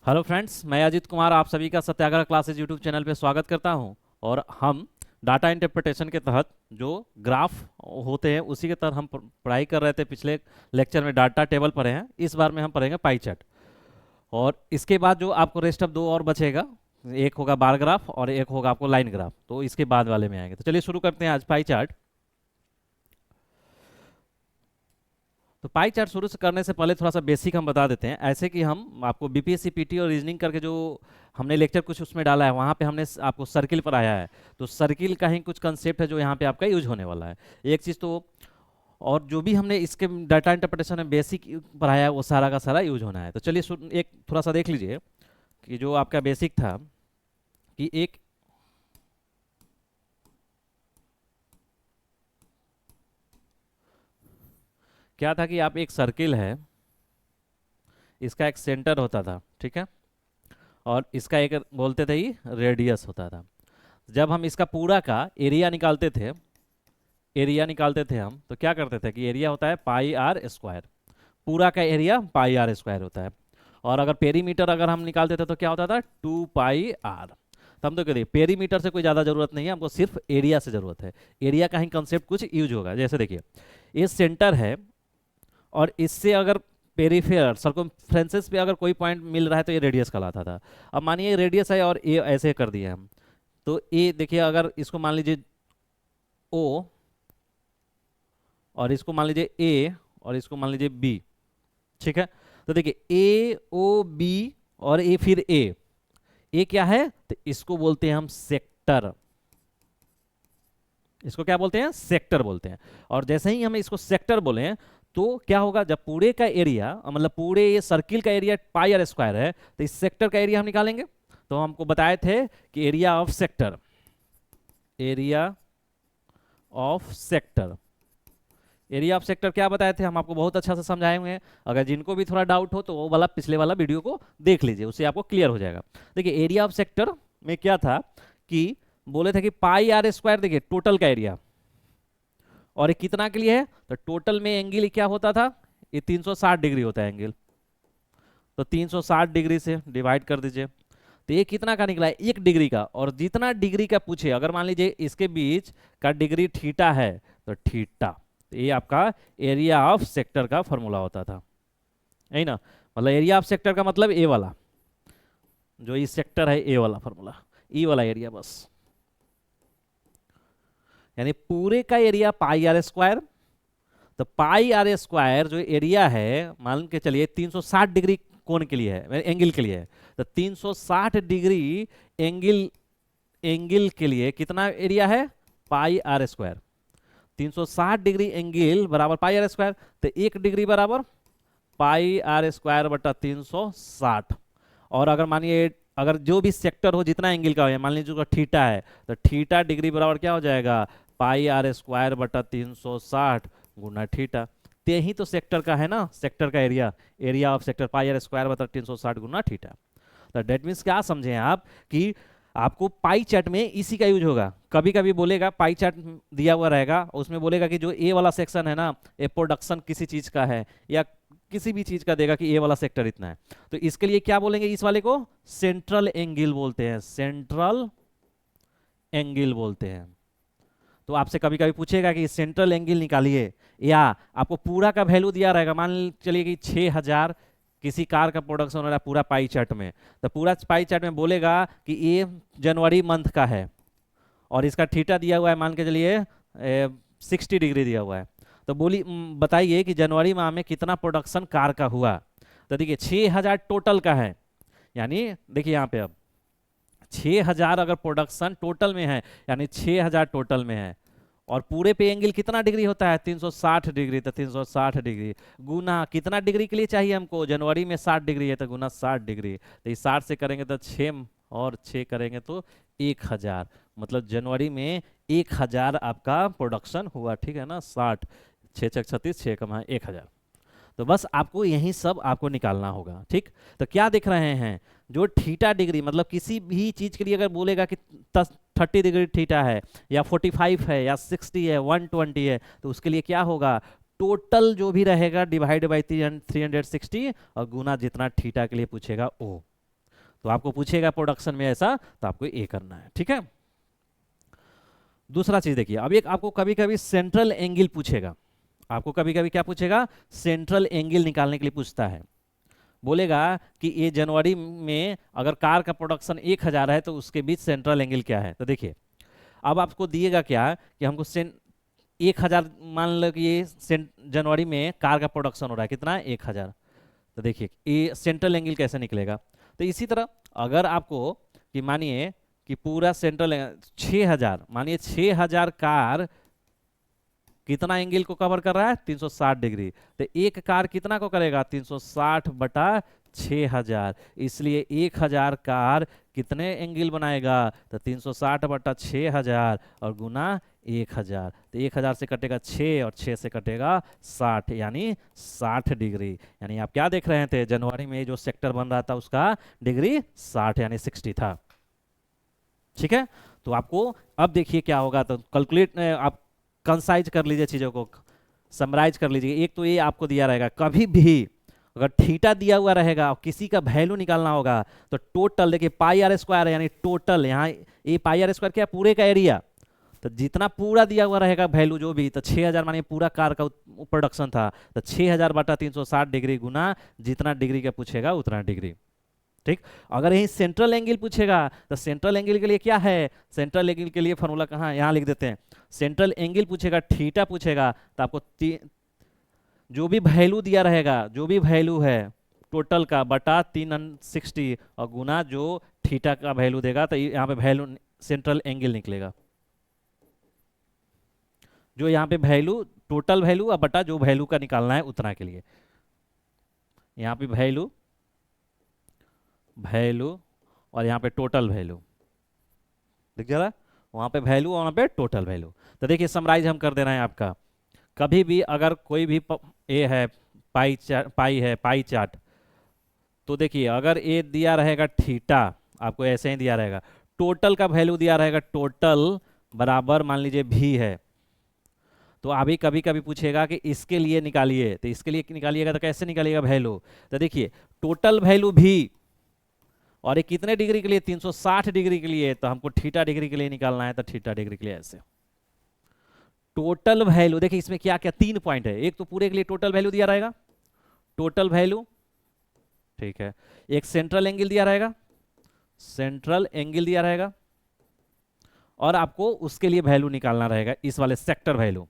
Hello friends, मैं अजीत कुमार आप सभी का सत्याग्रह क्लासेज यूट्यूब चैनल पे स्वागत करता हूं। और हम डाटा इंटरप्रिटेशन के तहत जो ग्राफ होते हैं उसी के तहत हम पढ़ाई कर रहे थे। पिछले लेक्चर में डाटा टेबल पढ़े हैं, इस बार में हम पढ़ेंगे पाई चार्ट। और इसके बाद जो आपको रेस्ट ऑफ दो और बचेगा, एक होगा बार ग्राफ और एक होगा आपको लाइन ग्राफ, तो इसके बाद वाले में आएंगे। तो चलिए शुरू करते हैं आज पाई चार्ट। तो पाई चार्ट शुरू से करने से पहले थोड़ा सा बेसिक हम बता देते हैं, ऐसे कि हम आपको बीपीएससी पीटी और रीजनिंग करके जो हमने लेक्चर कुछ उसमें डाला है, वहाँ पे हमने आपको सर्किल पर आया है। तो सर्किल का ही कुछ कंसेप्ट है जो यहाँ पे आपका यूज होने वाला है। एक चीज़ तो, और जो भी हमने इसके डाटा इंटरप्रिटेशन में बेसिक पढ़ाया है वो सारा का सारा यूज होना है। तो चलिए एक थोड़ा सा देख लीजिए कि जो आपका बेसिक था कि एक क्या था कि आप एक सर्किल है, इसका एक सेंटर होता था, ठीक है, और इसका एक बोलते थे ही रेडियस होता था। जब हम इसका पूरा का एरिया निकालते थे हम, तो क्या करते थे कि एरिया होता है पाई आर स्क्वायर। पूरा का एरिया पाई आर स्क्वायर होता है। और अगर पेरीमीटर अगर हम निकालते थे तो क्या होता था, 2 पाई आर। तो हम तो कह रहे पेरीमीटर से कोई ज़्यादा जरूरत नहीं है, हमको सिर्फ एरिया से जरूरत है। एरिया का ही कंसेप्ट कुछ यूज होगा। जैसे देखिए, ये सेंटर है और इससे अगर पेरीफेरल सर्कमफ्रेंसेस पे अगर कोई पॉइंट मिल रहा है तो ये रेडियस कहलाता था। अब मानिए रेडियस है और ए ऐसे कर दिए हम, तो ए देखिए, अगर इसको मान लीजिए ओ और इसको मान लीजिए ए और इसको मान लीजिए बी, ठीक है। तो देखिए ए ओ बी और ए फिर ए क्या है, तो इसको बोलते हैं हम सेक्टर। इसको क्या बोलते हैं, सेक्टर बोलते हैं। और जैसे ही हम इसको सेक्टर बोले तो क्या होगा, जब पूरे का एरिया मतलब पूरे ये सर्किल का एरिया पाई आर स्क्वायर है, तो इस सेक्टर का एरिया हम निकालेंगे। तो हमको बताए थे कि area of sector, area of sector, area of sector क्या बताए थे हम आपको बहुत अच्छा से समझाए हुए हैं। अगर जिनको भी थोड़ा डाउट हो तो वो वाला पिछले वाला वीडियो को देख लीजिए, उससे आपको क्लियर हो जाएगा। देखिए एरिया ऑफ सेक्टर में क्या था कि बोले थे कि पाई आर स्क्वायर, देखिए टोटल का एरिया, और ये कितना के लिए है, तो टोटल में एंगल क्या होता था, ये 360 डिग्री होता है एंगल। तो 360 डिग्री से डिवाइड कर दीजिए, तो ये कितना का निकला है, 1 डिग्री का। और जितना डिग्री का पूछे, अगर मान लीजिए इसके बीच का डिग्री थीटा है तो थीटा, तो ये आपका एरिया ऑफ सेक्टर का फॉर्मूला होता था, है ना। मतलब एरिया ऑफ सेक्टर का मतलब ए वाला, जो ये सेक्टर है ए वाला फॉर्मूला, ई वाला एरिया बस। यानी पूरे का एरिया पाई आर स्क्वायर। तो पाई आर स्क्वायर जो एरिया है, मान के चलिए 360 डिग्री कोण के लिए है, एंगल के लिए है। तो 360 डिग्री एंगल, एंगल के लिए कितना एरिया है, पाई आर स्क्वायर। 360 डिग्री एंगल बराबर पाई आर स्क्वायर, तो 1 डिग्री बराबर पाई आर स्क्वायर बटा 360। और अगर मानिए अगर जो भी सेक्टर हो जितना एंगल का हो, मान लीजिए जो थीटा है, तो थीटा डिग्री बराबर क्या हो जाएगा, पाई आर स्क्वायर बटा 360 गुना थीटा। ते ही तो सेक्टर का है ना, सेक्टर का area, area of sector pi r square बटा 360 गुना थीटा। तो डेट मीन्स क्या समझे आप कि आपको पाई चार्ट में इसी का यूज होगा। कभी कभी बोलेगा पाई चार्ट दिया हुआ रहेगा, उसमें बोलेगा कि जो ए वाला सेक्शन है ना, ये प्रोडक्शन किसी चीज का है या किसी भी चीज का देगा कि ए वाला सेक्टर इतना है, तो इसके लिए क्या बोलेंगे, इस वाले को सेंट्रल एंगल बोलते हैं, सेंट्रल एंगल बोलते हैं। तो आपसे कभी कभी पूछेगा कि सेंट्रल एंगल निकालिए, या आपको पूरा का वैल्यू दिया रहेगा, मान चलिए कि 6000 किसी कार का प्रोडक्शन हो रहा है पूरा पाई चार्ट में। तो पूरा पाई चार्ट में बोलेगा कि ये जनवरी मंथ का है और इसका थीटा दिया हुआ है, मान के चलिए 60 डिग्री दिया हुआ है। तो बोली बताइए कि जनवरी माह में कितना प्रोडक्शन कार का हुआ। तो देखिए 6000 टोटल का है, यानी देखिए यहाँ पे अब 6000 अगर प्रोडक्शन टोटल में है, यानी 6000 टोटल में है, और पूरे पे एंगल कितना डिग्री होता है, 360 डिग्री। तो 360 डिग्री गुना कितना डिग्री के लिए चाहिए हमको, जनवरी में 60 डिग्री है तो गुना 60 डिग्री। तो इस 60 से करेंगे तो 6 और 6 करेंगे तो 1000, मतलब जनवरी में 1000 आपका प्रोडक्शन हुआ, ठीक है ना। 60 6 6 36 6 कमा 1000। तो बस आपको यही सब आपको निकालना होगा, ठीक। तो क्या देख रहे हैं, जो थीटा डिग्री मतलब किसी भी चीज के लिए अगर बोलेगा कि 30 डिग्री थीटा है या 45 है या 60 है 120 है, तो उसके लिए क्या होगा, टोटल जो भी रहेगा डिवाइड बाई 360 और गुना जितना थीटा के लिए पूछेगा ओ। तो आपको पूछेगा प्रोडक्शन में ऐसा, तो आपको ए करना है, ठीक है। दूसरा चीज देखिए, अब एक आपको कभी कभी सेंट्रल एंगल पूछेगा, आपको कभी कभी क्या पूछेगा, सेंट्रल एंगल निकालने के लिए पूछता है। बोलेगा कि ये जनवरी में अगर कार का प्रोडक्शन 1000 है तो उसके बीच सेंट्रल एंगल क्या है। तो देखिए अब आपको दिएगा क्या कि हमको 1000 मान लो कि ये जनवरी में कार का प्रोडक्शन हो रहा है, कितना है 1000। तो देखिए ये सेंट्रल एंगल कैसे निकलेगा। तो इसी तरह अगर आपको कि मानिए कि पूरा सेंट्रल 6000, मानिए 6000 कार कितना एंगल को कवर कर रहा है, 360 डिग्री। तो एक कार कितना को करेगा, 360 बटा 6000, इसलिए 1000 कार कितने एंगल बनाएगा, तो 360 बटा 6000 और गुना 1000। तो 1000 से कटेगा 6 और 6 से कटेगा 60, यानी 60 डिग्री। यानी आप क्या देख रहे थे, जनवरी में जो सेक्टर बन रहा था उसका डिग्री 60 यानी 60 था, ठीक है। तो आपको अब देखिए क्या होगा, तो कैलकुलेट आप कंसाइज कर लीजिए, चीज़ों को समराइज कर लीजिए। एक तो ये आपको दिया रहेगा, कभी भी अगर थीटा दिया हुआ रहेगा और किसी का वैल्यू निकालना होगा तो टोटल देखिए पाई आर स्क्वायर है, यानी टोटल यहाँ ये पाई आर स्क्वायर क्या है, पूरे का एरिया। तो जितना पूरा दिया हुआ रहेगा वैल्यू जो भी, तो 6000 मानिए पूरा कार का प्रोडक्शन था, तो 6000 बटा 360 डिग्री गुना जितना डिग्री का पूछेगा उतना डिग्री, ठीक। अगर यही सेंट्रल एंगल पूछेगा तो सेंट्रल एंगल के लिए क्या है, सेंट्रल एंगल के लिए फॉर्मूला कहाँ, यहाँ लिख देते हैं। सेंट्रल एंगल पूछेगा, थीटा पूछेगा, तो आपको जो भी वैल्यू दिया रहेगा, जो भी वैल्यू है टोटल का बटा 360 और गुना जो थीटा का वैल्यू देगा, तो यहाँ पे वैल्यू सेंट्रल एंगल निकलेगा। जो यहाँ पे वैल्यू टोटल वैल्यू और बटा जो वैल्यू का निकालना है उतना के लिए, यहाँ पे वैल्यू और यहाँ पे टोटल वैल्यू दिख जा रहा है, वहाँ पे वैल्यू और वहाँ पे टोटल वैल्यू। तो देखिए समराइज हम कर दे रहे हैं आपका, कभी भी अगर कोई भी ए है पाई चार्ट, तो देखिए अगर ए दिया रहेगा थीटा, आपको ऐसे ही दिया रहेगा, टोटल का वैल्यू दिया रहेगा टोटल बराबर मान लीजिए भी है, तो अभी कभी कभी पूछेगा कि इसके लिए निकालिए, तो इसके लिए निकालिएगा तो कैसे निकालिएगा वैल्यू। तो देखिए टोटल वैल्यू भी, और ये कितने डिग्री के लिए, 360 डिग्री के लिए, तो हमको थीटा डिग्री के लिए निकालना है, तो थीटा डिग्री के लिए ऐसे। टोटल वैल्यू देखिए इसमें क्या क्या 3 पॉइंट है, एक तो पूरे के लिए टोटल वैल्यू दिया रहेगा, टोटल वैल्यू, ठीक है। एक सेंट्रल एंगल दिया रहेगा, सेंट्रल एंगल दिया रहेगा, और आपको उसके लिए वैल्यू निकालना रहेगा, इस वाले सेक्टर वैल्यू,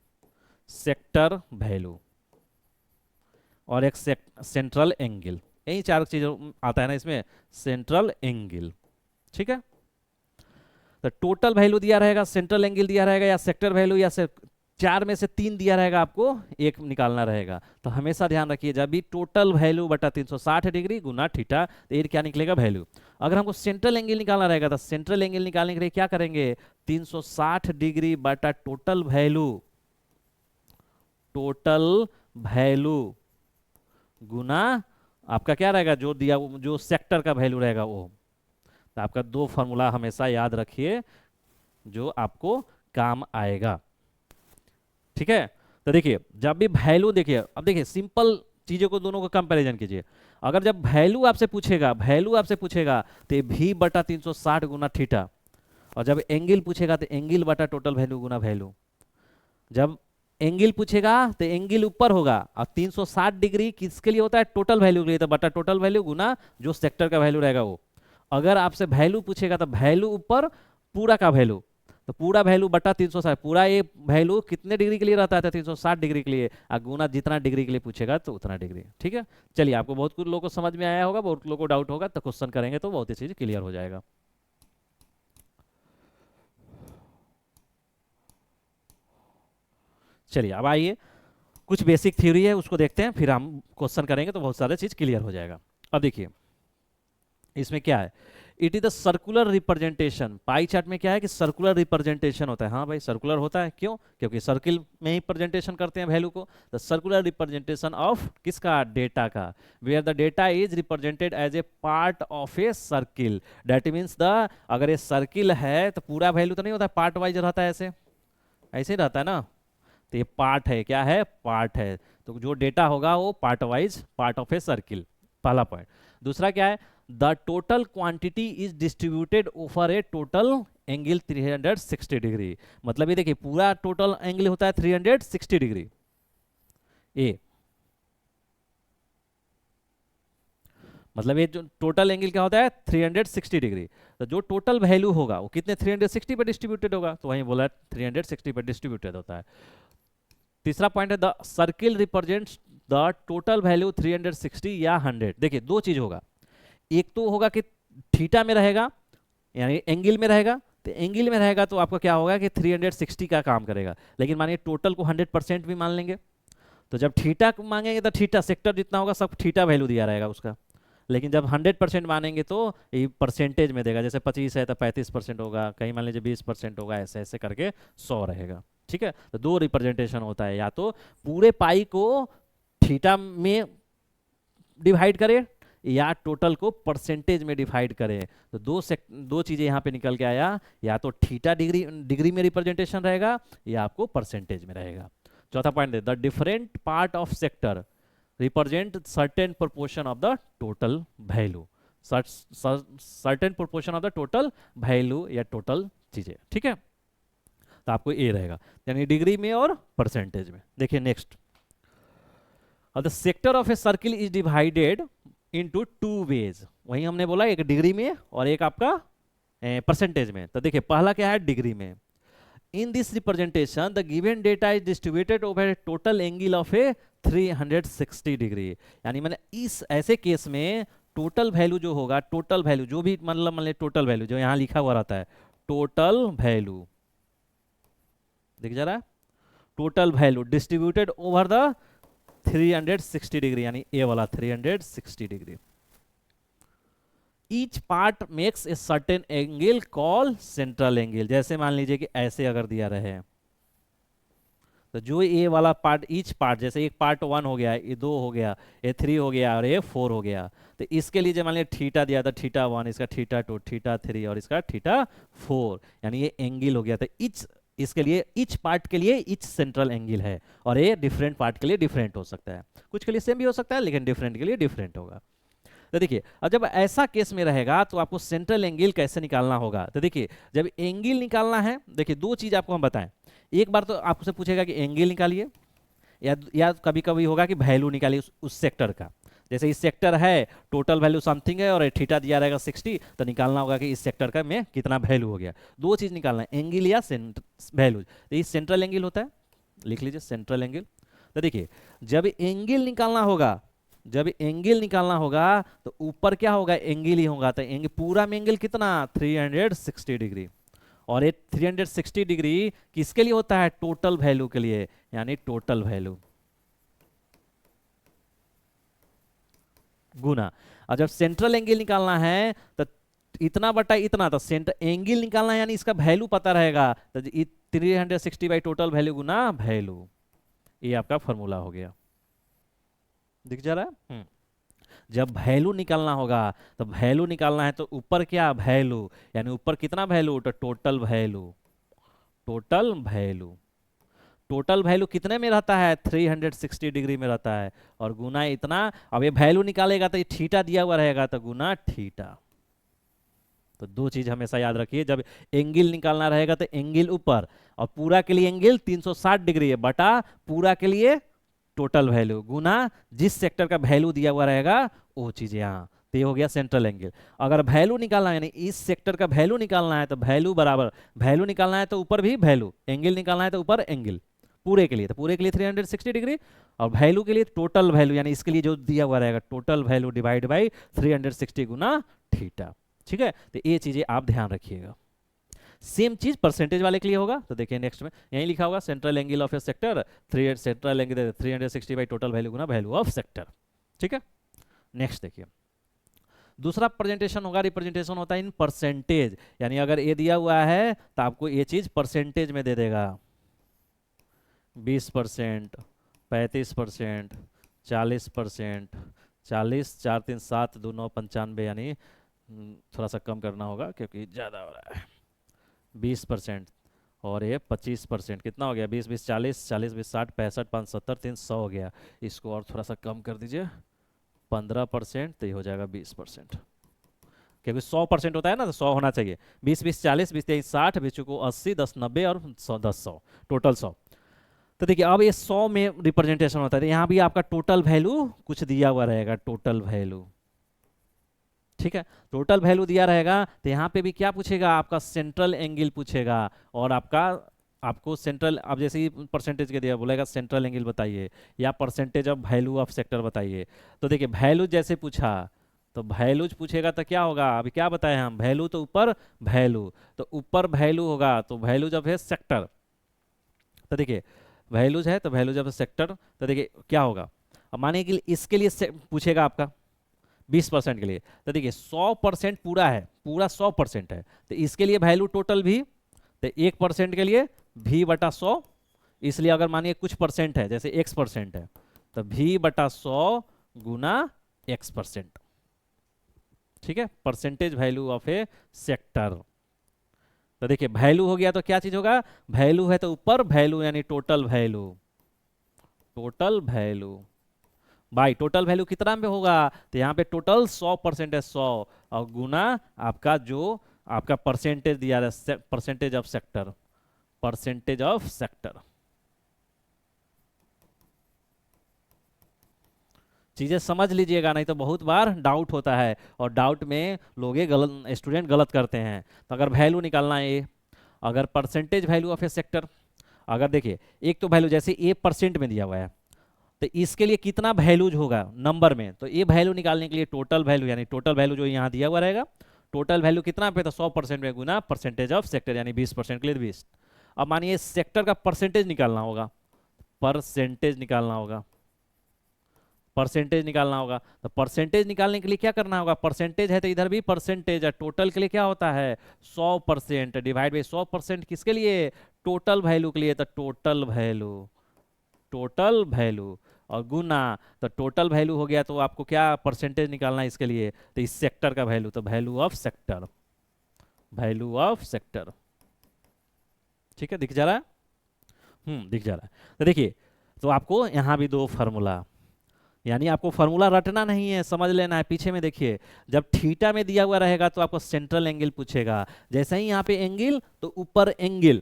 और एक सेंट्रल एंगल, यही 4 चीज आता है ना इसमें, सेंट्रल एंगल, ठीक है। तो टोटल वैल्यू दिया रहेगा, सेंट्रल एंगल दिया रहेगा, या सेक्टर वैल्यू, या 4 में से 3 दिया रहेगा, आपको एक निकालना रहेगा। तो हमेशा ध्यान रखिए जब भी टोटल वैल्यू बटा 360 डिग्री गुना थीटा, तो ये क्या निकलेगा वैल्यू। अगर हमको सेंट्रल एंगल निकालना रहेगा तो सेंट्रल एंगल निकालने के लिए क्या करेंगे, 360 डिग्री बटा टोटल वैल्यू गुना आपका क्या रहेगा, जो दिया जो सेक्टर का वैल्यू रहेगा वो। तो आपका 2 फॉर्मूला हमेशा याद रखिए जो आपको काम आएगा, ठीक है। तो देखिए जब भी वैल्यू, देखिए अब देखिए सिंपल चीजों को दोनों को कंपैरिजन कीजिए। अगर जब वैल्यू आपसे पूछेगा तो भी बटा 360 गुना थीटा, और जब एंगल पूछेगा तो एंगल बटा टोटल वैल्यू गुना वैल्यू। जब एंगल पूछेगा तो एंगल ऊपर होगा, और 360 डिग्री किसके लिए होता है, टोटल वैल्यू के लिए, तो बटा टोटल वैल्यू गुना जो सेक्टर का वैल्यू रहेगा वो। अगर आपसे वैल्यू पूछेगा तो वैल्यू ऊपर, पूरा का वैल्यू, तो पूरा वैल्यू बटा 360, पूरा ये वैल्यू कितने डिग्री के लिए रहता है, 360 डिग्री के लिए, और गुना जितना डिग्री के लिए पूछेगा तो उतना डिग्री, ठीक है। चलिए आपको बहुत कुछ लोगों को समझ में आया होगा, बहुत लोगों को डाउट होगा, तो क्वेश्चन करेंगे तो बहुत ही चीज क्लियर हो जाएगा। चलिए अब आइए कुछ बेसिक थ्योरी है उसको देखते हैं, फिर हम क्वेश्चन करेंगे तो बहुत सारे चीज क्लियर हो जाएगा। अब देखिए इसमें क्या है, it is the circular representation. Pie chart में क्या है कि सर्कुलर रिप्रेजेंटेशन होता है, हाँ भाई सर्कुलर होता है, क्यों, क्योंकि सर्किल में ही प्रेजेंटेशन करते हैं वैल्यू को। द सर्कुलर रिप्रेजेंटेशन ऑफ किसका, डेटा का, where the data is represented as a part of a circle. That means the, अगर ये सर्किल है तो पूरा वैल्यू तो नहीं होता, पार्ट वाइज रहता है, ऐसे ऐसे ही रहता है ना। तो ये पार्ट है, क्या है, पार्ट है, तो जो डेटा होगा वो part wise, part of a circle, पहला पॉइंट। दूसरा क्या है, the total quantity is distributed over A total angle 360 degree. मतलब ये देखिए पूरा टोटल एंगल होता है 360 डिग्री। ए मतलब ये जो टोटल एंगल क्या होता है 360 डिग्री। तो जो टोटल वैल्यू होगा वो कितने 360 पर डिस्ट्रीब्यूटेड होगा, तो वहीं बोला 360 पर डिस्ट्रीब्यूटेड होता है। तीसरा पॉइंट है the circle represents the total value 360 या 100। देखिए दो चीज होगा, एक तो होगा कि थीटा में रहेगा यानी एंगल में रहेगा, तो एंगल में रहेगा तो आपका क्या होगा कि 360 का काम करेगा। लेकिन मानिए टोटल को 100% भी मान लेंगे, तो जब थीटा मांगेंगे तो थीटा सेक्टर जितना होगा सब थीटा वैल्यू दिया रहेगा उसका। लेकिन जब 100% मानेंगे तो ये परसेंटेज में देगा, जैसे 25 है तो 35% होगा, कहीं मान लीजिए 20% होगा, ऐसे ऐसे करके 100 रहेगा। ठीक है, तो दो रिप्रेजेंटेशन होता है, या तो पूरे पाई को थीटा में डिवाइड करें या टोटल को परसेंटेज में डिवाइड करें। तो दो चीजें यहाँ पे निकल के आया, या तो थीटा डिग्री में रिप्रेजेंटेशन रहेगा या आपको परसेंटेज में रहेगा। चौथा पॉइंट है the different part of sector represent certain proportion of the total value. Certain proportion of the total value या टोटल चीजें। ठीक है, तो आपको ए रहेगा यानी डिग्री में और परसेंटेज में। देखिए next, the sector of a circle is divided into two wedge. वही हमने बोला एक डिग्री में और एक आपका परसेंटेज में। तो देखिए पहला क्या है डिग्री में। In this representation the given data is distributed over A total angle of A 360 degree. यानी मैंने इस ऐसे केस में टोटल वैल्यू जो होगा, टोटल वैल्यू जो भी मतलब मान टोटल वैल्यू जो यहाँ लिखा हुआ रहता है, टोटल वैल्यू दिख जा रहा है, total value distributed over the 360 degree, यानी ए वाला 360 degree. Each part makes a certain angle call central angle. जैसे मान लीजिए कि ऐसे अगर दिया रहे तो जो ए वाला पार्ट, ईच पार्ट, जैसे एक पार्ट 1 हो गया, ये 2 हो गया, ये 3 हो गया और ये 4 हो गया, तो इसके लिए जो मान लीजिए थीटा दिया था, थीटा 1, इसका थीटा 2, थीटा 3 और इसका थीटा 4, यानी ये एंगल हो गया। तो ईच इसके लिए ईच पार्ट के लिए ईच सेंट्रल एंगल है, और ये डिफरेंट पार्ट के लिए डिफरेंट हो सकता है, कुछ के लिए सेम भी हो सकता है लेकिन डिफरेंट के लिए डिफरेंट होगा। तो देखिए अब जब ऐसा केस में रहेगा तो आपको सेंट्रल एंगल कैसे निकालना होगा। तो देखिए जब एंगल निकालना है, देखिए दो चीज आपको हम बताएं। एक बार तो आपसे पूछेगा कि एंगल निकालिए, या कभी कभी होगा कि वैल्यू निकालिए उस सेक्टर का। जैसे इस सेक्टर है, टोटल वैल्यू समथिंग है और थीटा दिया रहेगा 60, तो निकालना होगा कि इस सेक्टर का में कितना वैल्यू हो गया। दो चीज निकालना है, एंगल या वैल्यू। तो ये सेंट्रल एंगल होता है, लिख लीजिए सेंट्रल एंगल। तो देखिए जब एंगल निकालना होगा, जब एंगल निकालना होगा तो ऊपर क्या होगा, एंगल ही होगा। तो एंगल पूरा में एंगल कितना 360 डिग्री, और ये 360 डिग्री किसके लिए होता है, टोटल वैल्यू के लिए, यानी टोटल वैल्यू गुना। और जब सेंट्रल एंगल निकालना है तो इतना बटा इतना, तो सेंटर एंगल निकालना है यानी इसका वैल्यू पता रहेगा, तो 360 by total value Guna value, ये आपका फॉर्मूला हो गया। दिख जा रहा है। जब वैल्यू निकालना होगा तो वैल्यू निकालना है तो ऊपर क्या वैल्यू, यानी ऊपर कितना वैल्यू, तो total value, total value, total value कितने में रहता है 360 डिग्री में रहता है, और गुना इतना। अब ये वैल्यू निकालेगा तो ये थीटा दिया हुआ रहेगा, तो गुना थीटा। तो दो चीज हमेशा याद रखिए, जब एंगल निकालना रहेगा तो एंगल ऊपर, और पूरा के लिए एंगल 360 डिग्री है, बटा पूरा के लिए टोटल वैल्यू, गुना जिस सेक्टर का वैल्यू दिया हुआ रहेगा वो चीज यहाँ। तो ये हो गया सेंट्रल एंगल। अगर वैल्यू निकालना है, यानी इस सेक्टर का वैल्यू निकालना है, तो वैल्यू बराबर, वैल्यू निकालना है तो ऊपर भी वैल्यू, एंगल निकालना है तो ऊपर एंगल, पूरे के लिए, तो पूरे के लिए 360 डिग्री, और वैल्यू के लिए टोटल वैल्यू, यानी इसके लिए जो दिया हुआ रहेगा टोटल वैल्यू डिवाइड बाई 360 गुना थीटा। ठीक है, तो ये चीजें आप ध्यान रखिएगा। सेम चीज परसेंटेज वाले के लिए होगा। तो देखिए नेक्स्ट में यही लिखा होगा, central angle of A sector, central angle 360 by total value Guna value of sector. ठीक है, नेक्स्ट देखिए दूसरा प्रेजेंटेशन होगा, रिप्रेजेंटेशन होता है इन परसेंटेज। यानी अगर ये दिया हुआ है तो आपको ये चीज परसेंटेज में दे देगा, 20%, 35%, 40%, 40, 4, 3, 7, 2, 9, 95, यानी थोड़ा सा कम करना होगा क्योंकि ज़्यादा हो रहा है, 20%, और ये 25%, कितना हो गया 20, 20, 40, 40, 20, 60, 65, 5, 70, 300 हो गया। इसको और थोड़ा सा कम कर दीजिए, 15%, तो ये हो जाएगा 20%, क्योंकि 100% होता है ना, तो 100 होना चाहिए। 20 20 40, 20 23 60, 20 को 80, 10 90 और 100 10 100, टोटल 100। तो देखिए अब ये 100 में रिप्रेजेंटेशन होता है, तो यहाँ भी आपका टोटल वैल्यू कुछ दिया हुआ रहेगा, टोटल वैल्यू, ठीक है। टोटल वैल्यू दिया रहेगा, तो यहाँ पे भी क्या पूछेगा, आपका सेंट्रल एंगल पूछेगा, और आपको सेंट्रल, अब जैसे ही परसेंटेज के दिया बोलेगा सेंट्रल एंगल बताइए, या percentage of value of sector बताइए। तो देखिए वैल्यू जैसे पूछा, तो वैल्यूज पूछेगा तो क्या होगा, अभी क्या बताए हम, वैल्यू तो ऊपर वैल्यू, तो ऊपर वैल्यू होगा, तो वैल्यूज ऑफ है सेक्टर। तो देखिए वैल्यूज है, तो वैल्यूज ऑफ सेक्टर, तो देखिए क्या होगा, अब मानिए कि इसके लिए पूछेगा आपका 20% के लिए, तो देखिए 100% पूरा है, पूरा 100% है, तो इसके लिए वैल्यू टोटल भी, तो 1% के लिए भी बटा 100, इसलिए अगर मानिए कुछ परसेंट है, जैसे x% है, तो भी बटा 100 गुना x%, ठीक है, percentage value of A sector. तो देखिए वैल्यू हो गया, तो क्या चीज होगा, वैल्यू है तो ऊपर वैल्यू यानी total value, total value by total value कितना में होगा, तो यहाँ पे टोटल 100% है, 100, और गुना आपका जो आपका परसेंटेज दिया है, percentage of sector, percentage of sector. चीजें समझ लीजिएगा, नहीं तो बहुत बार डाउट होता है, और डाउट में लोग गलत, स्टूडेंट गलत करते हैं। तो अगर वैल्यू निकालना है ए, अगर percentage value of A sector, अगर देखिए एक तो वैल्यू जैसे ए परसेंट में दिया हुआ है, तो इसके लिए कितना वैल्यूज होगा नंबर में, तो ये वैल्यू निकालने के लिए टोटल वैल्यू, यानी टोटल वैल्यू जो यहाँ दिया हुआ रहेगा, टोटल वैल्यू कितना पे, तो 100% में गुना परसेंटेज ऑफ सेक्टर, यानी 20% के लिए 20। अब मानिए सेक्टर का परसेंटेज निकालना होगा, परसेंटेज निकालना होगा, परसेंटेज निकालना होगा, तो परसेंटेज निकालने के लिए क्या करना होगा, परसेंटेज है तो इधर भी परसेंटेज है, टोटल के लिए क्या होता है 100%, डिवाइड बाई 100% किसके लिए, टोटल वैल्यू के लिए, तो टोटल वैल्यू, टोटल वैल्यू, और गुना, तो टोटल वैल्यू हो गया, तो आपको क्या परसेंटेज निकालना है इसके लिए, तो इस सेक्टर का वैल्यू, तो value of sector, value of sector, ठीक है, दिख जा रहा है, दिख जा रहा है। तो देखिए, तो आपको यहाँ भी दो फार्मूला, यानी आपको फार्मूला रटना नहीं है, समझ लेना है। पीछे में देखिए, जब थीटा में दिया हुआ रहेगा तो आपको सेंट्रल एंगल पूछेगा, जैसे ही यहाँ पे एंगल तो ऊपर एंगल,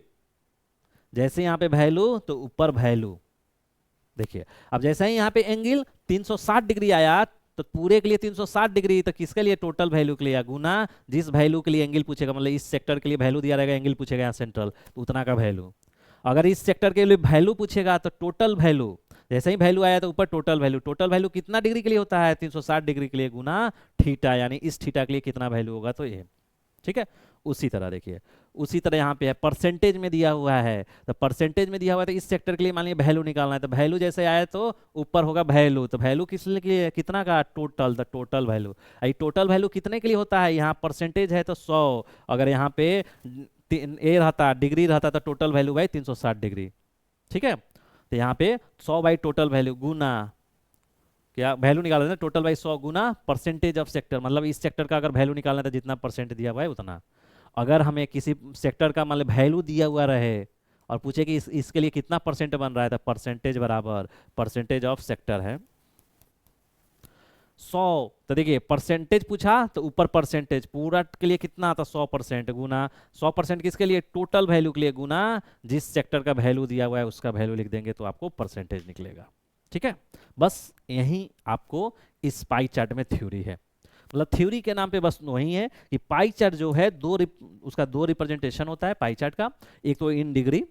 जैसे यहाँ पे वैल्यू तो ऊपर वैल्यू। देखिए अब जैसे ही यहाँ पे एंगल 360 डिग्री आया, तो पूरे के लिए 360 डिग्री, तो किसके लिए, टोटल वैल्यू के लिए, गुना जिस वैल्यू के लिए एंगल पूछेगा, मतलब इस सेक्टर के लिए वैल्यू दिया रहेगा, एंगल पूछेगा यहाँ सेंट्रल, तो उतना का वैल्यू। अगर इस सेक्टर के लिए वैल्यू पूछेगा तो टोटल वैल्यू, जैसे ही वैल्यू आया तो ऊपर टोटल वैल्यू, टोटल वैल्यू कितना डिग्री के लिए होता है, 360 डिग्री के लिए, गुना थीटा, यानी इस थीटा के लिए कितना वैल्यू होगा, तो ये, ठीक है। उसी तरह देखिए, उसी तरह यहाँ पे है, परसेंटेज में दिया हुआ है, तो परसेंटेज में दिया हुआ है, तो इस सेक्टर के लिए मान लीजिए वैल्यू निकालना है, तो वैल्यू जैसे आया तो ऊपर होगा वैल्यू, तो वैल्यू किस लिए, कितना का, टोटल, द टोटल वैल्यू। ये टोटल वैल्यू कितने के लिए होता है, यहाँ परसेंटेज है तो 100, अगर यहाँ पे ए रहता, डिग्री रहता, तो टोटल वैल्यू बाई 360 डिग्री, ठीक है। तो यहाँ पे 100 बाई टोटल वैल्यू, गुना क्या वैल्यू निकाला था, total by 100 Guna percentage of sector, मतलब इस सेक्टर का अगर वैल्यू निकालना था, जितना परसेंट दिया हुआ है उतना। अगर हमें किसी सेक्टर का मतलब वैल्यू दिया हुआ रहे और पूछे कि इसके लिए कितना परसेंट बन रहा है, तो परसेंटेज बराबर परसेंटेज ऑफ सेक्टर है 100। तो देखिए परसेंटेज पूछा तो ऊपर परसेंटेज, पूरा के लिए कितना था 100%, गुना 100% किसके लिए, टोटल वैल्यू के लिए, गुना जिस सेक्टर का वैल्यू दिया हुआ है उसका वैल्यू लिख देंगे, तो आपको परसेंटेज निकलेगा, ठीक है। बस यही आपको इस पाई चार्ट में थ्योरी है, मतलब थ्योरी के नाम पे बस वही है कि पाई चार्ट जो है उसका दो रिप्रेजेंटेशन होता है पाई चार्ट का, एक तो इन डिग्री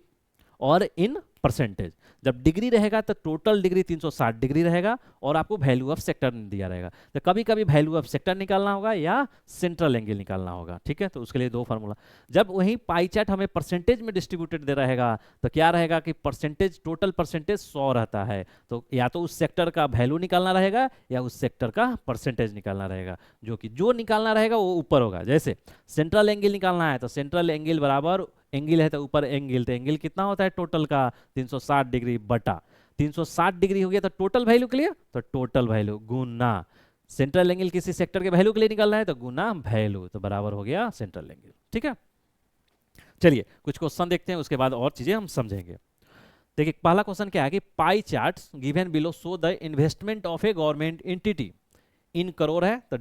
और इन परसेंटेज। जब डिग्री रहेगा तो टोटल डिग्री 360 डिग्री रहेगा, और आपको वैल्यू ऑफ सेक्टर दिया रहेगा, तो कभी कभी वैल्यू ऑफ सेक्टर निकालना होगा या सेंट्रल एंगल निकालना होगा, ठीक है। तो उसके लिए दो फार्मूला। जब वही पाई चार्ट हमें परसेंटेज में डिस्ट्रीब्यूटेड दे रहेगा, तो क्या रहेगा कि परसेंटेज, टोटल परसेंटेज 100 रहता है, तो या तो उस सेक्टर का वैल्यू निकालना रहेगा या उस सेक्टर का परसेंटेज निकालना रहेगा, जो निकालना रहेगा वो ऊपर होगा। जैसे सेंट्रल एंगल निकालना है, तो सेंट्रल एंगल बराबर एंगल है तो ऊपर एंगल, तो एंगल कितना होता है टोटल का 360 डिग्री बटा 360 डिग्री हो गया, तो टोटल वैल्यू के लिए, तो टोटल वैल्यू गुना सेंट्रल एंगल किसी सेक्टर के वैल्यू के लिए निकालना है, तो गुना वैल्यू, तो बराबर हो गया सेंट्रल एंगल, ठीक है। चलिए कुछ क्वेश्चन देखते हैं, उसके बाद और चीजें हम समझेंगे। देखिए पहला क्वेश्चन क्या है कि pie charts given below show the investment of A government entity इन करोड़ है तो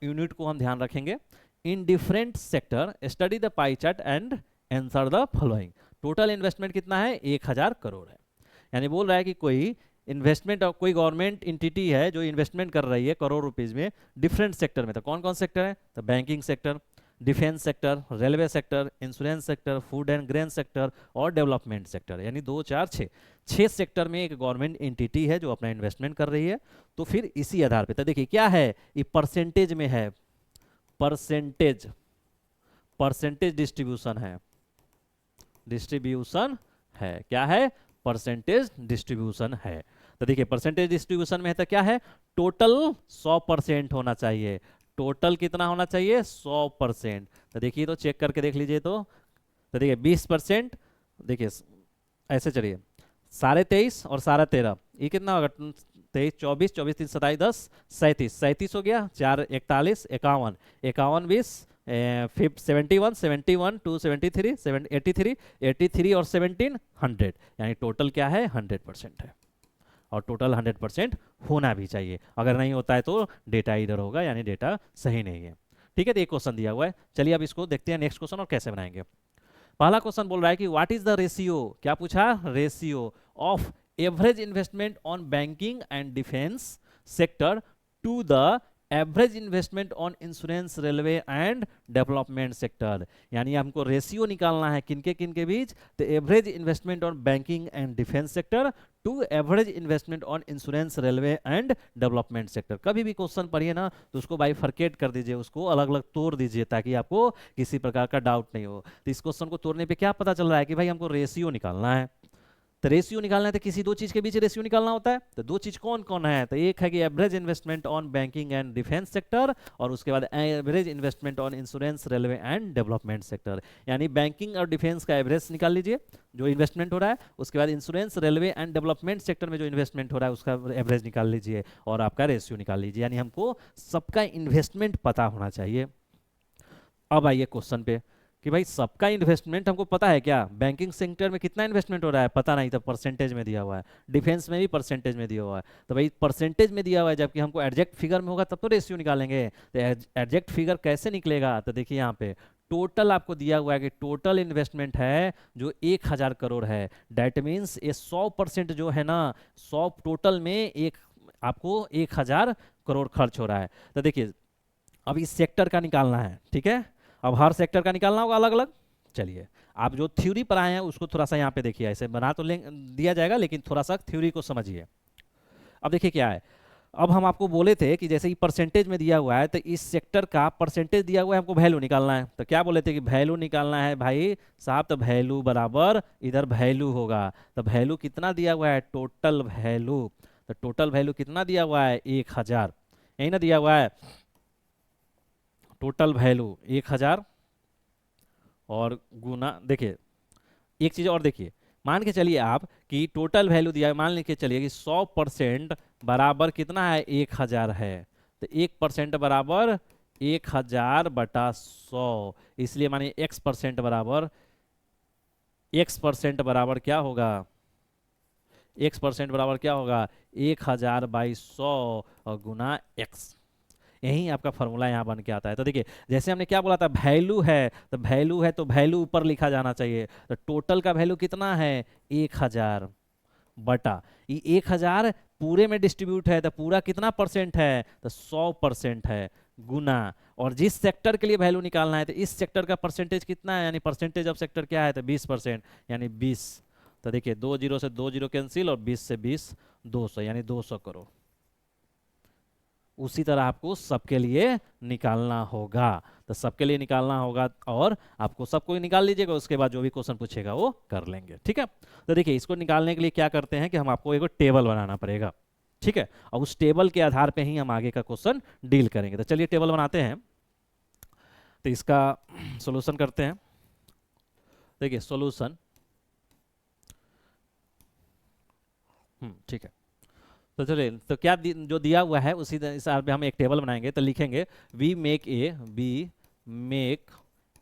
यूनिट को हम ध्यान रखेंगे। In different sector study the pie chart and answer the following. Total investment कितना है, 1000 करोड़ है। यानी बोल रहा है कि कोई इन्वेस्टमेंट और कोई गवर्नमेंट इंटिटी है जो इन्वेस्टमेंट कर रही है करोड़ रुपीज में डिफरेंट सेक्टर में। तो कौन कौन सेक्टर है, तो banking sector, defence sector, railway sector, insurance sector, food and grain sector और डेवलपमेंट सेक्टर। यानी 2 4 6 6 सेक्टर में एक गवर्नमेंट एंटिटी है जो अपना इन्वेस्टमेंट कर रही है। तो फिर इसी आधार पे तो देखिए क्या है, ये परसेंटेज में है, परसेंटेज परसेंटेज डिस्ट्रीब्यूशन है, डिस्ट्रीब्यूशन है, क्या है, परसेंटेज डिस्ट्रीब्यूशन है। तो देखिए परसेंटेज डिस्ट्रीब्यूशन में है तो क्या है, टोटल 100% होना चाहिए। टोटल कितना होना चाहिए, 100%। तो देखिए तो चेक करके देख लीजिए तो देखिए 20%, देखिए ऐसे चलिए 23.5 और 13.5 ये कितना होगा, 23 24 24 3 27 10 37 37 हो गया, 4 41 51 51 20 71 71 2 73 83 83 और 17 100। यानी टोटल क्या है, 100% है। और टोटल 100% होना भी चाहिए, अगर नहीं होता है तो डेटा इधर होगा, यानी डेटा सही नहीं है। ठीक है, तो एक क्वेश्चन दिया हुआ है। चलिए अब इसको देखते हैं नेक्स्ट क्वेश्चन और कैसे बनाएंगे। पहला क्वेश्चन बोल रहा है कि व्हाट इज द रेशियो, क्या पूछा, ratio of average investment on banking and defence sector to the average investment on insurance, railway and development sector. यानी हमको रेशियो निकालना है किनके किनके बीच, तो average investment on banking and defence sector to average investment on insurance, railway and development sector. कभी भी क्वेश्चन पढ़िए ना तो उसको बाइफरकेट कर दीजिए, उसको अलग अलग तोड़ दीजिए ताकि आपको किसी प्रकार का डाउट नहीं हो। तो इस क्वेश्चन को तोड़ने पे क्या पता चल रहा है कि भाई हमको रेशियो निकालना है। तो रेशियो निकालना है तो किसी दो चीज के बीच रेशियो निकालना होता है। तो दो चीज कौन कौन है, तो एक है कि average investment on banking and defence sector, और उसके बाद average investment on insurance, railway and development sector. यानी बैंकिंग और डिफेंस का एवरेज निकाल लीजिए जो इन्वेस्टमेंट हो रहा है, उसके बाद insurance, railway and development sector में जो इन्वेस्टमेंट हो रहा है उसका एवरेज निकाल लीजिए और आपका रेशियो निकाल लीजिए। यानी हमको सबका इन्वेस्टमेंट पता होना चाहिए। अब आइए क्वेश्चन पे कि भाई सबका इन्वेस्टमेंट हमको पता है क्या, बैंकिंग सेक्टर में कितना इन्वेस्टमेंट हो रहा है पता नहीं, तो परसेंटेज में दिया हुआ है, डिफेंस में भी परसेंटेज में दिया हुआ है। तो भाई परसेंटेज में दिया हुआ है, जबकि हमको एग्जैक्ट फिगर में होगा तब तो रेशियो निकालेंगे। तो एग्जैक्ट फिगर कैसे निकलेगा, तो देखिए यहाँ पे टोटल आपको दिया हुआ है कि टोटल इन्वेस्टमेंट है जो 1000 करोड़ है। डैट मीन्स ये 100% जो है ना, 100 टोटल में एक आपको 1000 करोड़ खर्च हो रहा है। तो देखिए अब इस सेक्टर का निकालना है, ठीक है, अब हर सेक्टर का निकालना होगा अलग अलग। चलिए आप जो थ्योरी पढ़ाए हैं उसको थोड़ा सा यहाँ पे देखिए, ऐसे बना तो दिया जाएगा लेकिन थोड़ा सा थ्योरी को समझिए। अब देखिए क्या है, अब हम आपको बोले थे कि जैसे ही परसेंटेज में दिया हुआ है तो इस सेक्टर का परसेंटेज दिया हुआ है, हमको वैल्यू निकालना है। तो क्या बोले थे कि वैल्यू निकालना है भाई साहब, तो वैल्यू बराबर इधर वैल्यू होगा। तो वैल्यू कितना दिया हुआ है, टोटल वैल्यू। तो टोटल वैल्यू कितना दिया हुआ है, 1000, यही ना दिया हुआ है, टोटल वैल्यू 1000 और गुना, देखिए एक चीज और देखिए, मान के चलिए आप कि टोटल वैल्यू दिया है, मान के चलिए कि 100% बराबर कितना है, 1000 है। तो 1% बराबर 1000 बटा 100, इसलिए मानिए x% बराबर, x% बराबर क्या होगा, x% बराबर क्या होगा, 1000 बाई 100 और गुना x। यही आपका फॉर्मूला यहाँ बन के आता है। तो देखिए जैसे हमने क्या बोला था, वैल्यू है तो वैल्यू है तो वैल्यू ऊपर लिखा जाना चाहिए। तो टोटल का वैल्यू कितना है, 1000 बटा ये 1000 पूरे में डिस्ट्रीब्यूट है तो पूरा कितना परसेंट है, तो 100% है, गुना, और जिस सेक्टर के लिए वैल्यू निकालना है तो इस सेक्टर का परसेंटेज कितना है, यानी परसेंटेज ऑफ सेक्टर क्या है, तो 20%, यानी 20। तो देखिए 2 0 से 2 0 कैंसिल और 20 से 20 200, यानी 200 करोड़। उसी तरह आपको सबके लिए निकालना होगा। तो सबके लिए निकालना होगा और आपको सबको निकाल लीजिएगा, उसके बाद जो भी क्वेश्चन पूछेगा वो कर लेंगे, ठीक है। तो देखिए इसको निकालने के लिए क्या करते हैं कि हम आपको एक टेबल बनाना पड़ेगा, ठीक है, और उस टेबल के आधार पे ही हम आगे का क्वेश्चन डील करेंगे। तो चलिए टेबल बनाते हैं, तो इसका सॉल्यूशन करते हैं। देखिए सॉल्यूशन, ठीक है, तो चलिए तो क्या जो दिया हुआ है उसी हिसाब पे हम एक टेबल बनाएंगे। तो लिखेंगे we make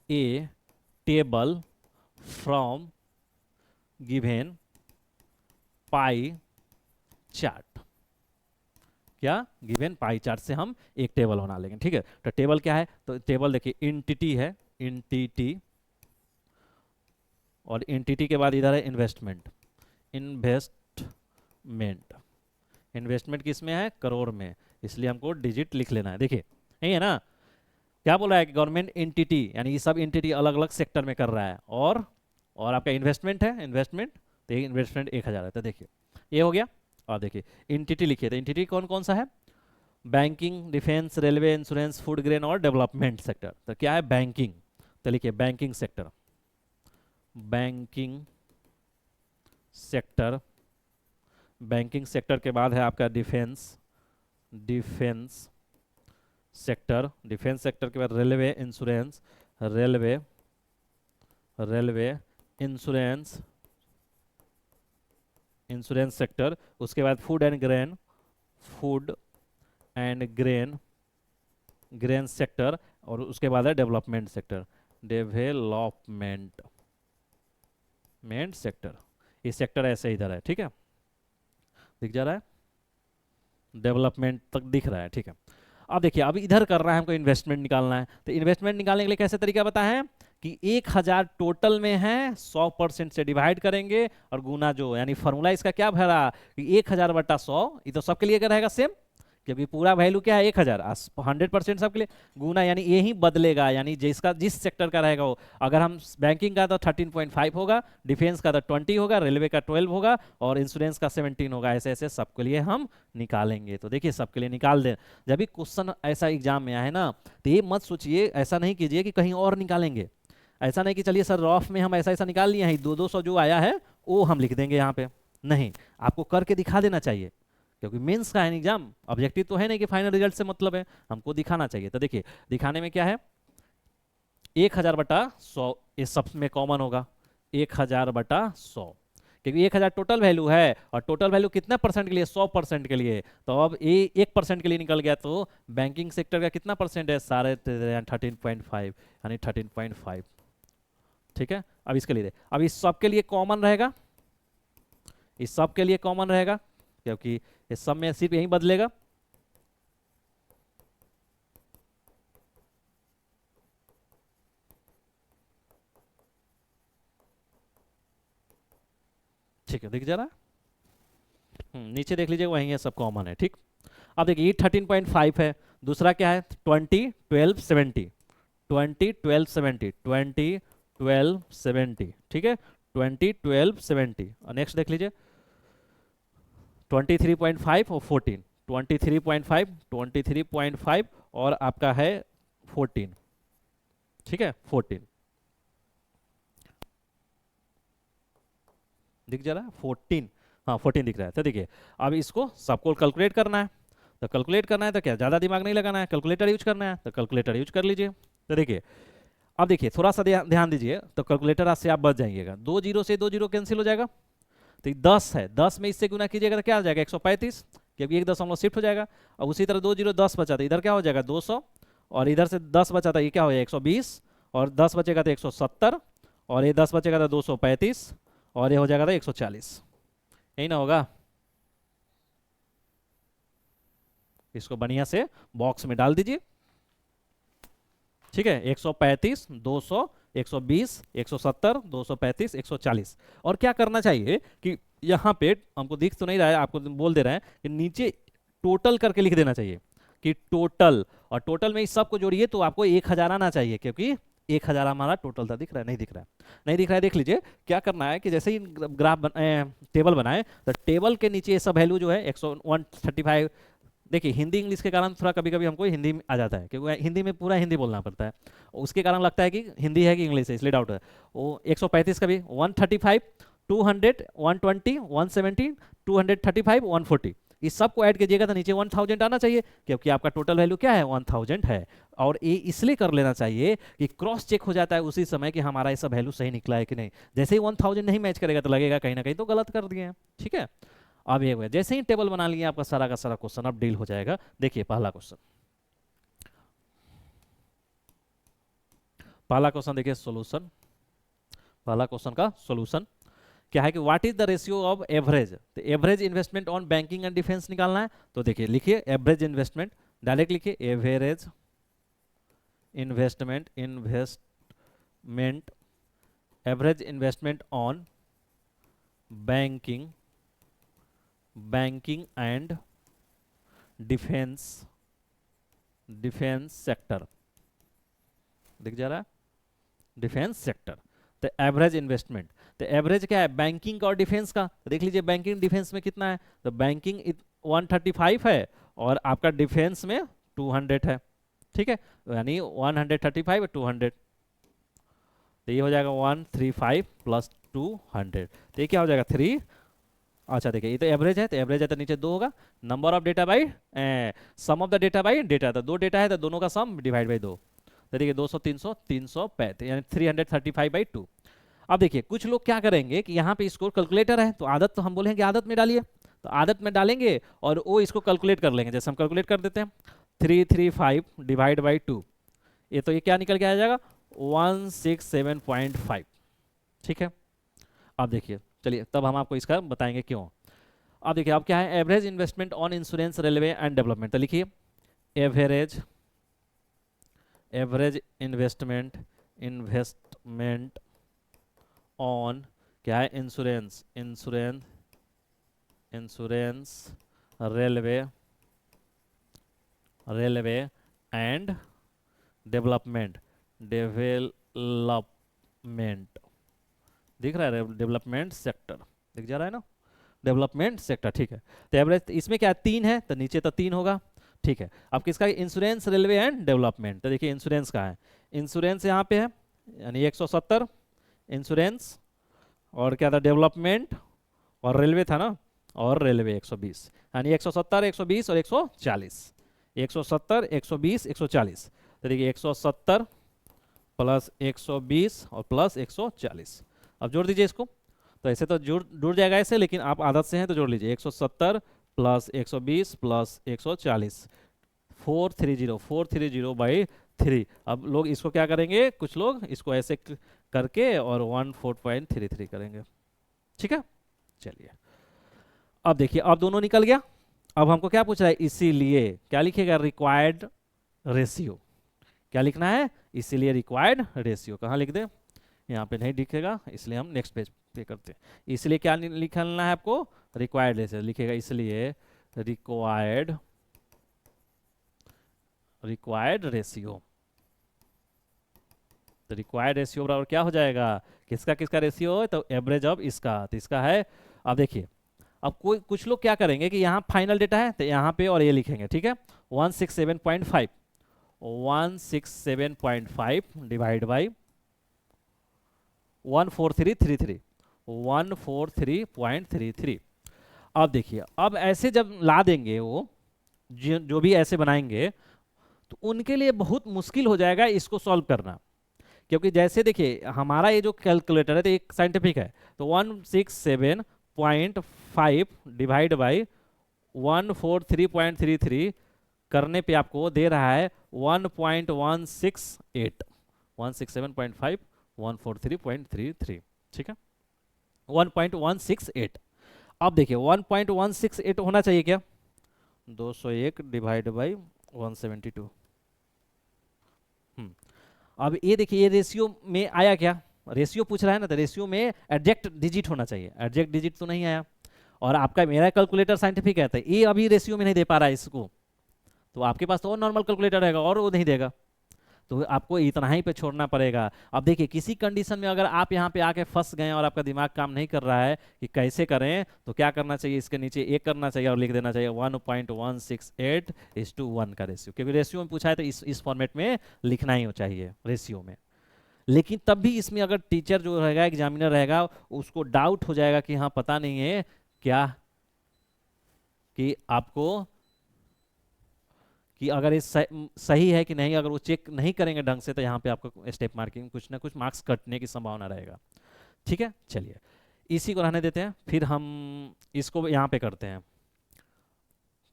a table from given pie chart, क्या गिवन पाई चार्ट से हम एक टेबल बना लेंगे, ठीक है। तो टेबल क्या है, तो टेबल देखिए इंटिटी है, इंटिटी, और इंटिटी के बाद इधर है इन्वेस्टमेंट, इन्वेस्टमेंट, इन्वेस्टमेंट किस में है, करोड़ में, इसलिए हमको डिजिट लिख लेना है। देखिए यही है ना, क्या बोला है कि गवर्नमेंट एंटिटी, यानी ये सब एंटिटी अलग अलग सेक्टर में कर रहा है, और आपका इन्वेस्टमेंट है, इन्वेस्टमेंट, तो इन्वेस्टमेंट 1000 है, तो देखिए ये हो गया। और देखिए एंटिटी लिखिए, तो एंटिटी कौन कौन सा है, banking, defence, railway, insurance, food grain और डेवलपमेंट सेक्टर। तो क्या है बैंकिंग, तो लिखिए banking sector, banking sector, banking sector के बाद है आपका defence, defence sector, defence sector के बाद railway insurance, railway, railway insurance, insurance sector, उसके बाद food and grain, food and grain, grain sector, और उसके बाद है डेवलपमेंट सेक्टर, डेवलपमेंट मेंट सेक्टर। ये सेक्टर ऐसे इधर है, ठीक है, दिख जा रहा है, डेवलपमेंट तक दिख रहा है, ठीक है। अब देखिए अब इधर कर रहा है हमको इन्वेस्टमेंट निकालना है, तो इन्वेस्टमेंट निकालने के लिए कैसे तरीका बताया है कि 1000 टोटल में है, 100% से डिवाइड करेंगे और गुना जो, यानी फॉर्मूला इसका क्या भरा कि 1000 बटा 100, ये तो सबके लिए रहेगा सेम, क्योंकि पूरा वैल्यू क्या है 1000, 100% सबके लिए गुना, यानी ये ही बदलेगा, यानी जिसका जिस सेक्टर का रहेगा वो, अगर हम बैंकिंग का तो 13.5 होगा, डिफेंस का तो 20 होगा, रेलवे का 12 होगा और इंश्योरेंस का 17 होगा, ऐसे ऐसे सबके लिए हम निकालेंगे। तो देखिए सबके लिए निकाल दें, जब भी क्वेश्चन ऐसा एग्जाम में आए ना, तो ये मत सोचिए, ऐसा नहीं कीजिए कि कहीं और निकालेंगे, ऐसा नहीं कि चलिए सर रफ में हम ऐसा ऐसा निकाल लिए हैं, 200 जो आया है वो हम लिख देंगे यहाँ पे, नहीं, आपको करके दिखा देना चाहिए, क्योंकि मेंस का है एग्जाम, ऑब्जेक्टिव तो है नहीं कि फाइनल रिजल्ट से मतलब है, हमको दिखाना चाहिए। तो देखिए दिखाने में क्या है, 1000 बटा 100 इस सब में कॉमन होगा, 1000 बटा 100, क्योंकि 1000 टोटल वैल्यू है, और टोटल वैल्यू कितना परसेंट के लिए, 100% के लिए, तो अब ये 1% के लिए निकल गया, तो बैंकिंग सेक्टर का कितना परसेंट है, 13.5, यानी 13.5, ठीक है। अब इसके लिए अब इस सब के लिए कॉमन रहेगा, इस सब के लिए कॉमन रहेगा, क्योंकि इस सब में सिर्फ यही बदलेगा, ठीक है, दिख जा रहा है, नीचे देख लीजिए वही है, सब कॉमन है, ठीक। अब देखिए ये 13.5 है, दूसरा क्या है 20 12 70, 20 12 70, 20 12 70, ठीक है, 20 12 70, और नेक्स्ट देख लीजिए 23.5 और 14, 23.5 23.5 और आपका है 14, ठीक है 14, दिख जा रहा है 14, हाँ 14 दिख रहा है। तो देखिए अब इसको सबको कैलकुलेट करना है, तो कैलकुलेट करना है तो क्या ज़्यादा दिमाग नहीं लगाना है, कैलकुलेटर यूज करना है, तो कैलकुलेटर यूज कर लीजिए। तो देखिए अब देखिए थोड़ा सा ध्यान दीजिए, तो कैलकुलेटर से आप बच जाइएगा, 2 जीरो से 2 जीरो कैंसिल हो जाएगा, तो 10 है, 10 में इससे गुना कीजिएगा तो क्या हो जाएगा 135, क्योंकि 1 दशमलव शिफ्ट हो जाएगा, और उसी तरह 2 जीरो 10 बचा, तो इधर क्या हो जाएगा 200, और इधर से 10 बचा था, ये क्या हो जाएगा 120, और 10 बचेगा तो 170, और ये 10 बचेगा तो 235, और ये हो जाएगा तो 140, यही ना होगा। इसको बढ़िया से बॉक्स में डाल दीजिए, ठीक है, 135 200 120 170 235 140, और क्या करना चाहिए कि यहाँ पे हमको दिख तो नहीं रहा है, आपको बोल दे रहे हैं कि नीचे टोटल करके लिख देना चाहिए कि टोटल, और टोटल में इस सब को जोड़िए तो आपको 1000 आना चाहिए, क्योंकि 1000 हमारा टोटल था, दिख रहा है नहीं दिख रहा है, नहीं दिख रहा है, देख लीजिए क्या करना है कि जैसे ही ग्राफ टेबल बनाए, तो टेबल के नीचे ये सब वैल्यू जो है 135, देखिए हिंदी इंग्लिश के कारण थोड़ा कभी कभी हमको हिंदी में आ जाता है, क्योंकि हिंदी में पूरा हिंदी बोलना पड़ता है, उसके कारण लगता है कि हिंदी है कि इंग्लिश है, इसलिए डाउट है। वो 135 का भी 135 200 120 170 235 140, इस सब को ऐड कीजिएगा तो नीचे 1000 आना चाहिए, क्योंकि आपका टोटल वैल्यू क्या है 1000 है, और ये इसलिए कर लेना चाहिए कि क्रॉस चेक हो जाता है उसी समय कि हमारा ये सब वैल्यू सही निकला है कि नहीं, जैसे ही 1000 नहीं मैच करेगा तो लगेगा कहीं ना कहीं तो गलत कर दिए हैं, ठीक है। अब ये जैसे ही टेबल बना लिए आपका सारा का सारा क्वेश्चन अब डील हो जाएगा। देखिए पहला क्वेश्चन, पहला क्वेश्चन देखिए सॉल्यूशन, पहला क्वेश्चन का सॉल्यूशन, क्या है कि what is the ratio of average, तो average investment on banking and defence निकालना है। तो देखिए लिखिए एवरेज इन्वेस्टमेंट, डायरेक्ट लिखिए average investment average investment on banking and defence sector, दिख जा रहा है डिफेंस सेक्टर। तो एवरेज इन्वेस्टमेंट, तो एवरेज क्या है बैंकिंग का और डिफेंस का, देख लीजिए बैंकिंग डिफेंस में कितना है, तो बैंकिंग 135 है और आपका डिफेंस में 200 है, ठीक है, यानी 135 और 200, तो ये हो जाएगा 135 प्लस 200, तो ये क्या हो जाएगा 3। अच्छा देखिए ये तो एवरेज है, तो एवरेज है तो नीचे 2 होगा, number of data by sum of the data by data, तो 2 डेटा है तो दोनों का सम डिवाइड बाई 2, तो देखिए 200 300 335 यानी 335/2। अब देखिए कुछ लोग क्या करेंगे कि यहाँ पे इसको कैलकुलेटर है, तो आदत तो हम बोलेंगे आदत में डालिए, तो आदत में डालेंगे और वो इसको कैलकुलेट कर लेंगे, जैसे हम कैलकुलेट कर देते हैं 335 डिवाइड बाई 2, ये तो ये क्या निकल के आ जाएगा 167.5, ठीक है। अब देखिए चलिए तब हम आपको इसका बताएंगे क्यों। अब देखिए अब क्या है average investment on insurance railway and development, तो लिखिए एवरेज इन्वेस्टमेंट ऑन क्या है इंश्योरेंस रेलवे एंड डेवलपमेंट दिख रहा है, डेवलपमेंट सेक्टर दिख जा रहा है ना, डेवलपमेंट सेक्टर, ठीक है। तो एवरेज इसमें क्या 3 है, तो नीचे तो 3 होगा, ठीक है। अब किसका इंश्योरेंस रेलवे एंड डेवलपमेंट, तो देखिए इंश्योरेंस का है, इंश्योरेंस यहाँ पे है यानी 170 इंश्योरेंस, और क्या था डेवलपमेंट और रेलवे था ना, और रेलवे 120, यानी 170 120 और 140, 170 120 140, तो देखिए 170 प्लस 120 और प्लस 140, अब जोड़ दीजिए इसको, तो ऐसे तो जुड़ जाएगा ऐसे, लेकिन आप आदत से हैं तो जोड़ लीजिए 170 प्लस 120 प्लस 140, 430/3। अब लोग इसको क्या करेंगे, कुछ लोग इसको ऐसे करके और 14.33 करेंगे, ठीक है। चलिए अब देखिए अब दोनों निकल गया, अब हमको क्या पूछ रहा है, इसीलिए क्या लिखेगा रिक्वायर्ड रेशियो, क्या लिखना है इसीलिए रिक्वायर्ड रेशियो, कहाँ लिख दे, यहाँ पे नहीं दिखेगा इसलिए हम नेक्स्ट पेज पे करते हैं। इसलिए क्या लिखना है आपको रिक्वायर्ड रेशियो, लिखेगा इसलिए रिक्वायर्ड रेशियो, तो रिक्वायर्ड रेशियो बराबर क्या हो जाएगा, किसका रेशियो है, तो एवरेज ऑफ इसका, तो इसका है। अब देखिए अब कुछ लोग क्या करेंगे कि यहाँ फाइनल डेटा है तो यहाँ पे और ये लिखेंगे, ठीक है 167.5 डिवाइड बाई 14333। अब देखिए अब ऐसे जब ला देंगे वो जो भी ऐसे बनाएंगे तो उनके लिए बहुत मुश्किल हो जाएगा इसको सॉल्व करना, क्योंकि जैसे देखिए हमारा ये जो कैलकुलेटर है तो एक साइंटिफिक है, तो 167.5 डिवाइड बाई 143.33 करने पे आपको दे रहा है 1.168, 167.5 143.33, ठीक है 1.168। अब देखिए 1.168 होना चाहिए क्या, 201 डिवाइड बाई 172। अब ये देखिए ये रेशियो में आया क्या, रेशियो पूछ रहा है ना, तो रेशियो में एडजेक्ट डिजिट होना चाहिए, एडजेक्ट डिजिट तो नहीं आया, और आपका मेरा कैलकुलेटर साइंटिफिक है तो ये अभी रेशियो में नहीं दे पा रहा है इसको, तो आपके पास तो और नॉर्मल कैलकुलेटर रहेगा और वो नहीं देगा, तो आपको इतना ही पे छोड़ना पड़ेगा। अब देखिए किसी कंडीशन में अगर आप यहाँ पे आके फंस गए और आपका दिमाग काम नहीं कर रहा है कि कैसे करें, तो क्या करना चाहिए, इसके नीचे एक करना चाहिए और लिख देना चाहिए 1.168:1 का रेशियो, क्योंकि रेशियो में पूछा है तो इस फॉर्मेट में लिखना ही चाहिए रेशियो में। लेकिन तब भी इसमें अगर टीचर जो रहेगा एग्जामिनर रहेगा उसको डाउट हो जाएगा कि हाँ पता नहीं है क्या, कि आपको कि अगर ये सही है कि नहीं, अगर वो चेक नहीं करेंगे ढंग से तो यहाँ पे आपको स्टेप मार्किंग कुछ ना कुछ मार्क्स कटने की संभावना रहेगा, ठीक है। चलिए इसी को रहने देते हैं, फिर हम इसको यहाँ पे करते हैं,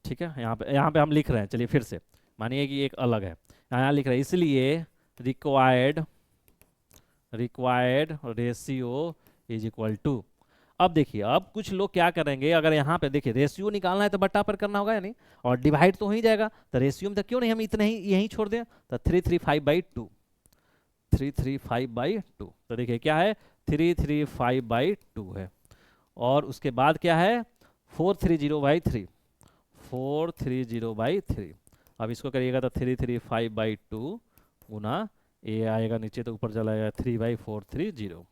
ठीक है। यहाँ पे हम लिख रहे हैं, चलिए फिर से मानिए कि एक अलग है, यहाँ लिख रहे हैं इसलिए required ratio is equal to, अब देखिए, अब कुछ लोग क्या करेंगे, अगर यहाँ पे देखिए रेशियो निकालना है तो बट्टा पर करना होगा या नहीं, और डिवाइड तो हो ही जाएगा, तो रेशियो में तो क्यों नहीं हम इतने ही यही छोड़ दें, तो 335/2, 335/2, तो देखिए क्या है, 335/2 है, और उसके बाद क्या है 430/3, 430/3। अब इसको करिएगा तो 335/2 गुना, ये आएगा नीचे तो ऊपर चला जाएगा 3/430।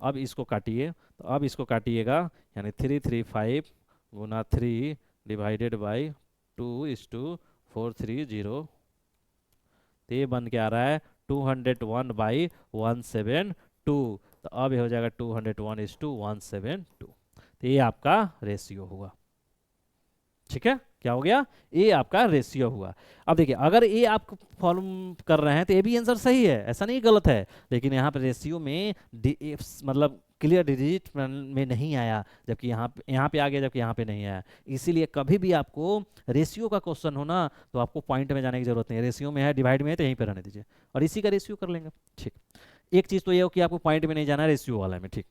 अब इसको काटिए, तो अब इसको काटिएगा, यानी 335 गुना 3 डिवाइडेड बाई 2:430, तो ये बन के आ रहा है 201/172, तो अब ये हो जाएगा 201:172, तो ये आपका रेशियो हुआ। ठीक है, क्या हो गया, ये आपका रेशियो हुआ। अब देखिए अगर ये आप फॉर्म कर रहे हैं तो ये भी आंसर सही है, ऐसा नहीं गलत है, लेकिन यहाँ पे रेशियो में मतलब क्लियर डिजिट में नहीं आया, जबकि यहाँ पे आ गया, जबकि यहाँ पे नहीं आया। इसीलिए कभी भी आपको रेशियो का क्वेश्चन हो ना, तो आपको पॉइंट में जाने की जरूरत नहीं है, रेशियो में है, डिवाइड में है, तो यहीं पे रहने दीजिए और इसी का रेशियो कर लेंगे। ठीक, एक चीज़ तो ये हो कि आपको पॉइंट में नहीं जाना है, रेशियो वाला में। ठीक,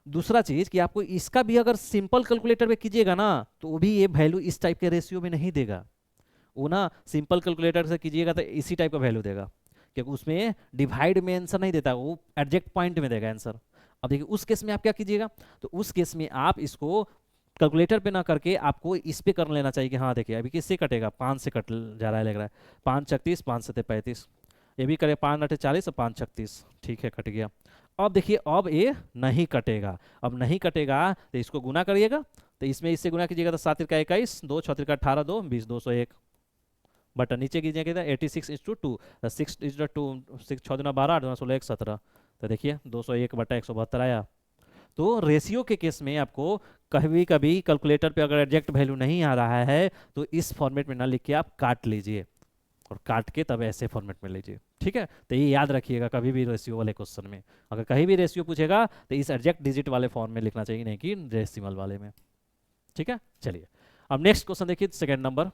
दूसरा चीज कि आपको इसका भी अगर सिंपल कैलकुलेटर पे कीजिएगा ना, तो वो भी ये वैल्यू इस टाइप के रेशियो में नहीं देगा, वो ना सिंपल कैलकुलेटर से कीजिएगा तो इसी टाइप का वैल्यू देगा, क्योंकि उसमें डिवाइड में आंसर नहीं देता, वो एडजेक्ट पॉइंट में देगा आंसर। अब देखिए उस केस में आप क्या कीजिएगा, तो उस केस में आप इसको कैलकुलेटर पे ना करके आपको इस पे कर लेना चाहिए कि हाँ देखिए अभी किससे कटेगा, 5 से कट जा रहा है, लग रहा है 5×36, 5×7=35, ये भी करे 5×8=40 और 5×36, ठीक है कट गया। अब देखिए अब ये नहीं कटेगा, अब नहीं कटेगा तो इसको गुना करिएगा, तो इसमें इससे गुना कीजिएगा तो 7×1=21, 2×6=18, 2 20, 201, बट नीचे कीजिएगा कितना 86:2, 6:2, 6×6=12, 8×2=16, 17, तो देखिए 201/172 आया। तो रेशियो के केस में आपको कभी कभी कैलकुलेटर पे अगर एग्जैक्ट वैल्यू नहीं आ रहा है तो इस फॉर्मेट में ना लिख के आप काट लीजिए, और काट के तब ऐसे फॉर्मेट में लीजिए। ठीक है, तो ये याद रखिएगा कभी भी रेशियो वाले क्वेश्चन में, अगर कहीं भी रेशियो पूछेगा तो इस एग्जैक्ट डिजिट वाले फॉर्म में लिखना चाहिए, नहीं कि डेसिमल वाले में। ठीक है, चलिए अब नेक्स्ट क्वेश्चन देखिए, सेकेंड नंबर।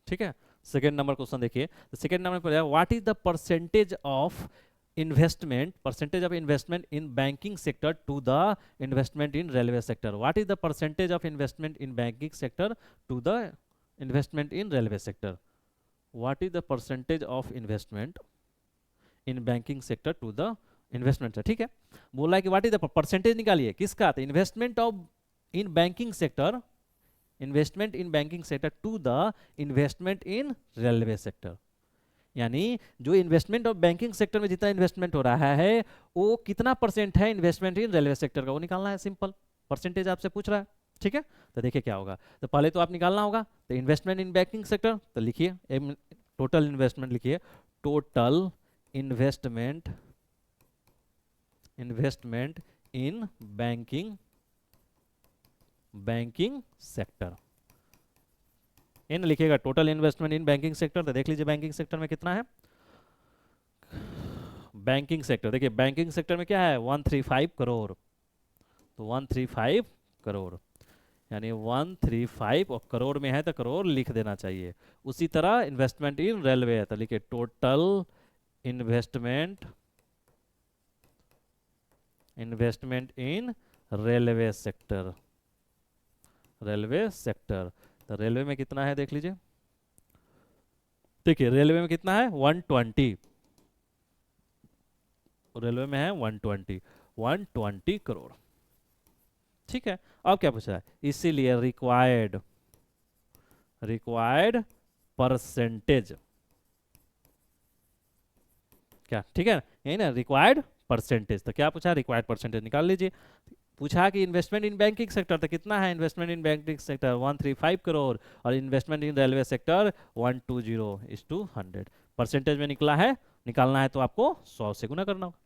ठीक है, सेकेंड नंबर क्वेश्चन देखिए, सेकेंड नंबर पर what is the percentage of investment, percentage of investment in banking sector to the investment in railway sector? What is the percentage of investment in banking sector to the investment in railway sector? What is the percentage of investment in banking sector to the investment? ठीक है, बोला है कि what is the percentage निकालिए किसका, तो investment of in banking sector, investment in banking sector to the investment in railway sector, यानी जो इन्वेस्टमेंट ऑफ बैंकिंग सेक्टर में जितना इन्वेस्टमेंट हो रहा है वो कितना परसेंट है इन्वेस्टमेंट इन रेलवे सेक्टर का, वो निकालना है, सिंपल परसेंटेज आपसे पूछ रहा है। ठीक है, तो देखिए क्या होगा, तो पहले तो आप निकालना होगा, तो इन्वेस्टमेंट इन बैंकिंग सेक्टर, तो लिखिए टोटल इन्वेस्टमेंट, लिखिए total investment, investment in banking sector, in लिखिएगा total investment in banking sector, तो देख लीजिए बैंकिंग सेक्टर में कितना है, बैंकिंग सेक्टर देखिए बैंकिंग सेक्टर में क्या है 135 करोड़, तो 135 करोड़, यानी 135 और करोड़ में है तो करोड़ लिख देना चाहिए। उसी तरह इन्वेस्टमेंट इन रेलवे है, तो लिखिए total investment, investment in railway sector, railway sector, तो रेलवे में कितना है देख लीजिए, देखिए रेलवे में कितना है 120, रेलवे में है 120 करोड़। ठीक है, अब क्या पूछा है, इसीलिए रिक्वायर्ड, रिक्वायर्ड परसेंटेज, क्या ठीक है यही ना, रिक्वायर्ड परसेंटेज, तो क्या पूछा, रिक्वायर्ड परसेंटेज निकाल लीजिए। पूछा कि इन्वेस्टमेंट इन बैंकिंग सेक्टर, तो कितना है investment in banking sector 135 crore, और investment in railway sector 120:100, percentage में निकला है, निकालना है तो आपको 100 से गुना करना होगा।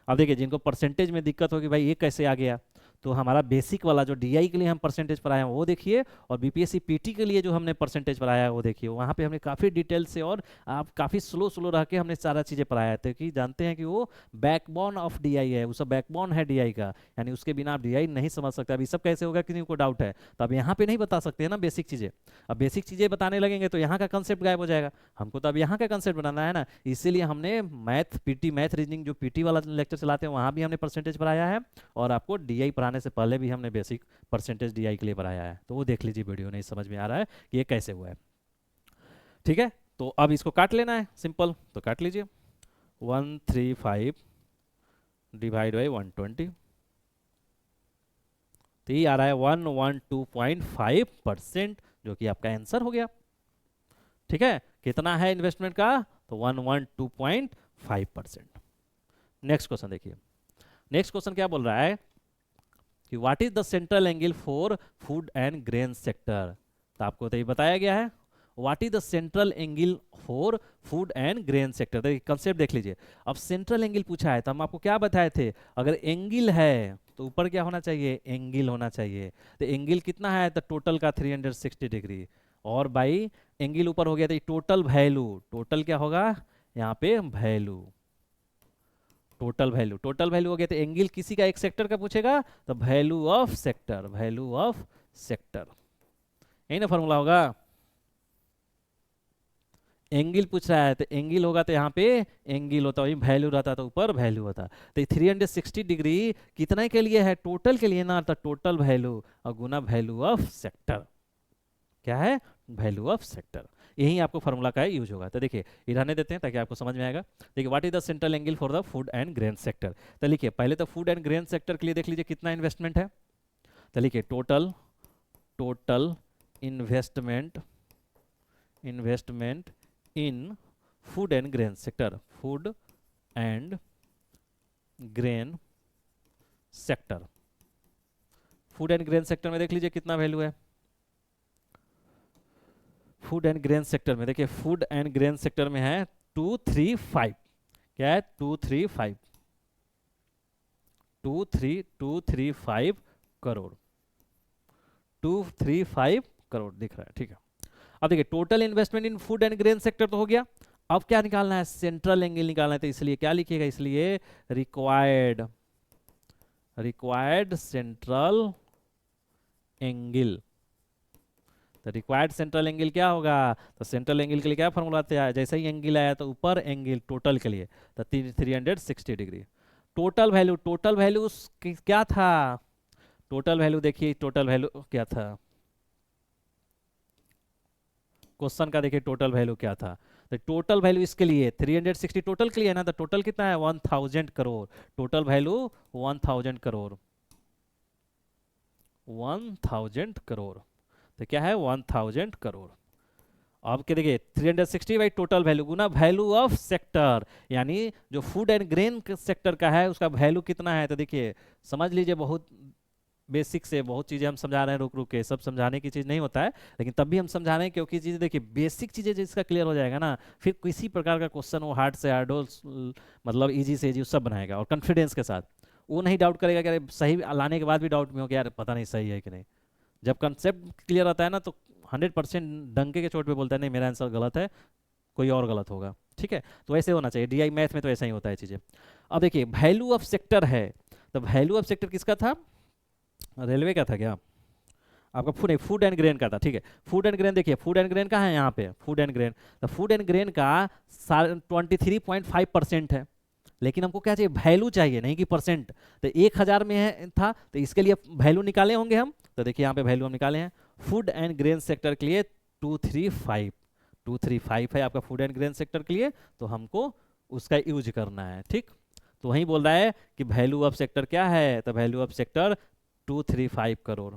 अब देखिए जिनको परसेंटेज में दिक्कत होगी भाई ये कैसे आ गया, तो हमारा बेसिक वाला जो डीआई के लिए हम परसेंटेज पढ़ाए हैं वो देखिए, और बीपीएससी पीटी के लिए जो हमने परसेंटेज पढ़ाया है वो देखिए। वहाँ पे हमने काफ़ी डिटेल से और आप काफ़ी स्लो स्लो रह के हमने सारा चीज़ें पढ़ाया है, क्योंकि जानते हैं कि वो बैकबोन ऑफ डीआई है, उसका बैकबोन है डीआई का, यानी उसके बिना आप डीआई नहीं समझ सकते। अभी सब कैसे होगा किसी को डाउट है, तो अब यहाँ पे नहीं बता सकते हैं ना बेसिक चीज़ें। अब बेसिक चीज़ें बताने लगेंगे तो यहाँ का कंसेप्ट गायब हो जाएगा। हमको तो अब यहाँ का कंसेप्ट बनाना है ना, इसीलिए हमने मैथ पीटी मैथ रीजनिंग जो पीटी वाला लेक्चर चलाते हैं वहाँ भी हमने परसेंटेज पढ़ाया है, और आपको डीआई पढ़ाने से पहले भी हमने बेसिक परसेंटेज डीआई के लिए पढ़ाया है। तो वो देख लीजिए वीडियो, नहीं समझ में आ रहा है कि ये कैसे हुआ है। ठीक है, तो अब इसको काट लेना है, सिंपल, तो काट लीजिए। 135 डिवाइड बाई 120, तो ये आ रहा है 112.5%, जो कि आपका आंसर हो गया। ठीक है, कितना है इन्वेस्टमेंट का, तो 112.5%। नेक्स्ट क्वेश्चन देखिए, नेक्स्ट क्वेश्चन क्या बोल रहा है कि what is the central angle for food and grain sector. तो आपको तो ये बताया गया है, what is the central angle for food and grain sector. देखिए कंसेप्ट देख लीजिए। अब सेंट्रल एंगल पूछा है तो हम आपको क्या बताए थे, अगर एंगल है तो ऊपर क्या होना चाहिए, एंगल होना चाहिए। तो एंगल कितना है, तो टोटल का 360 डिग्री, और बाई एंगल ऊपर हो गया तो टोटल वैल्यू, टोटल क्या होगा यहाँ पे value, total value, total value हो गया। तो एंगल किसी का एक सेक्टर का पूछेगा तो value of sector, value of sector, यही ना फॉर्मूला होगा। एंगल पूछ रहा है तो एंगल होगा तो यहाँ पे एंगल होता, वही वैल्यू रहता तो ऊपर वैल्यू होता। तो 360 डिग्री कितने के लिए है, टोटल के लिए ना, तो टोटल वैल्यू और गुना वैल्यू ऑफ सेक्टर, क्या है, वैल्यू ऑफ सेक्टर। यही आपको फॉर्मूला का यूज होगा। तो देखिए ये रहने देते हैं ताकि आपको समझ में आएगा। देखिए what is the central angle for the food and grain sector. तो लिखिए पहले तो फूड एंड ग्रेन सेक्टर के लिए देख लीजिए कितना इन्वेस्टमेंट है। तो लिखिए total, total investment, investment in food and grain sector, food and grain sector. Food and grain sector में देख लीजिए कितना वैल्यू है। फूड एंड ग्रेन सेक्टर में देखिए, फूड एंड ग्रेन सेक्टर में है 235, क्या है 235, 235 करोड़, 235 करोड़ दिख रहा है। ठीक है, अब देखिए total investment in food and grain sector तो हो गया। अब क्या निकालना है, सेंट्रल एंगल निकालना है। तो इसलिए क्या लिखिएगा, इसलिए रिक्वायर्ड, रिक्वायर्ड सेंट्रल एंगल। तो रिक्वायर्ड सेंट्रल एंगल क्या होगा, तो सेंट्रल एंगल के लिए क्या फॉर्मूला आता है, जैसे ही एंगल आया तो ऊपर एंगल टोटल के लिए, तो 360 degree. Total value, total value क्या था, टोटल वैल्यू देखिए, टोटल वैल्यू क्या था क्वेश्चन का, देखिए टोटल वैल्यू क्या था। तो टोटल वैल्यू इसके लिए 360 टोटल के लिए है ना, तो टोटल कितना है 1000 करोड़, टोटल वैल्यू 1000 करोड़, 1000 करोड़। तो क्या है 1000 करोड़। अब क्या देखिए 360 by total value Guna value of sector, यानी जो फूड एंड ग्रेन सेक्टर का है उसका वैल्यू कितना है। तो देखिए समझ लीजिए, बहुत बेसिक से बहुत चीज़ें हम समझा रहे हैं, रुक रुक के, सब समझाने की चीज़ नहीं होता है, लेकिन तब भी हम समझा रहे हैं क्योंकि चीज़ें देखिए बेसिक चीज़ें जिसका क्लियर हो जाएगा ना, फिर किसी प्रकार का क्वेश्चन वो हार्ड से हार्ड हो, मतलब इजी से इजी सब बनाएगा और कॉन्फिडेंस के साथ। वो नहीं डाउट करेगा कि अरे सही लाने के बाद भी डाउट में हो कि यार पता नहीं सही है कि नहीं। जब कंसेप्ट क्लियर आता है ना तो 100% डंके के चोट पे बोलता है नहीं मेरा आंसर गलत है, कोई और गलत होगा। ठीक है, तो वैसे होना चाहिए, डीआई मैथ में तो ऐसा ही होता है चीज़ें। अब देखिए वैल्यू ऑफ सेक्टर है, तो वैल्यू ऑफ सेक्टर किसका था, रेलवे का था क्या, आपका फूड फूड एंड ग्रेन का था। ठीक है, फूड एंड ग्रेन देखिए, फूड एंड ग्रेन का है यहाँ पे, फूड एंड ग्रेन, तो फूड एंड ग्रेन का 23.5% है, लेकिन हमको क्या चाहिए, वैल्यू चाहिए, नहीं कि परसेंट। तो 1000 में है था, तो इसके लिए वैल्यू निकाले होंगे हम। तो देखिए यहाँ पे वैल्यू हम निकाले हैं, फूड एंड ग्रेन सेक्टर के लिए 235, 235 है आपका फूड एंड ग्रेन सेक्टर के लिए, तो हमको उसका यूज करना है। ठीक, तो वहीं बोल रहा है कि वैल्यू ऑफ सेक्टर क्या है, तो value of sector 235 crore.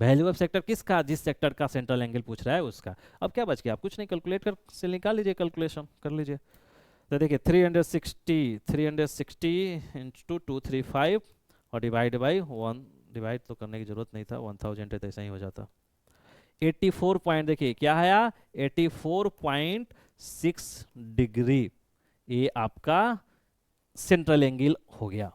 Value of sector किसका, जिस सेक्टर का सेंट्रल एंगल पूछ रहा है उसका। अब क्या बच गया, आप कुछ नहीं, कैलकुलेट कर से निकाल लीजिए, कैलकुलेशन कर लीजिए। तो देखिए 360 इंटू 235 और डिवाइड बाई 1, डिवाइड तो करने की जरूरत नहीं था, 1000 है तो ऐसा ही हो जाता। 84 पॉइंट, देखिए क्या आया 84.6 डिग्री, ये आपका सेंट्रल एंगल हो गया।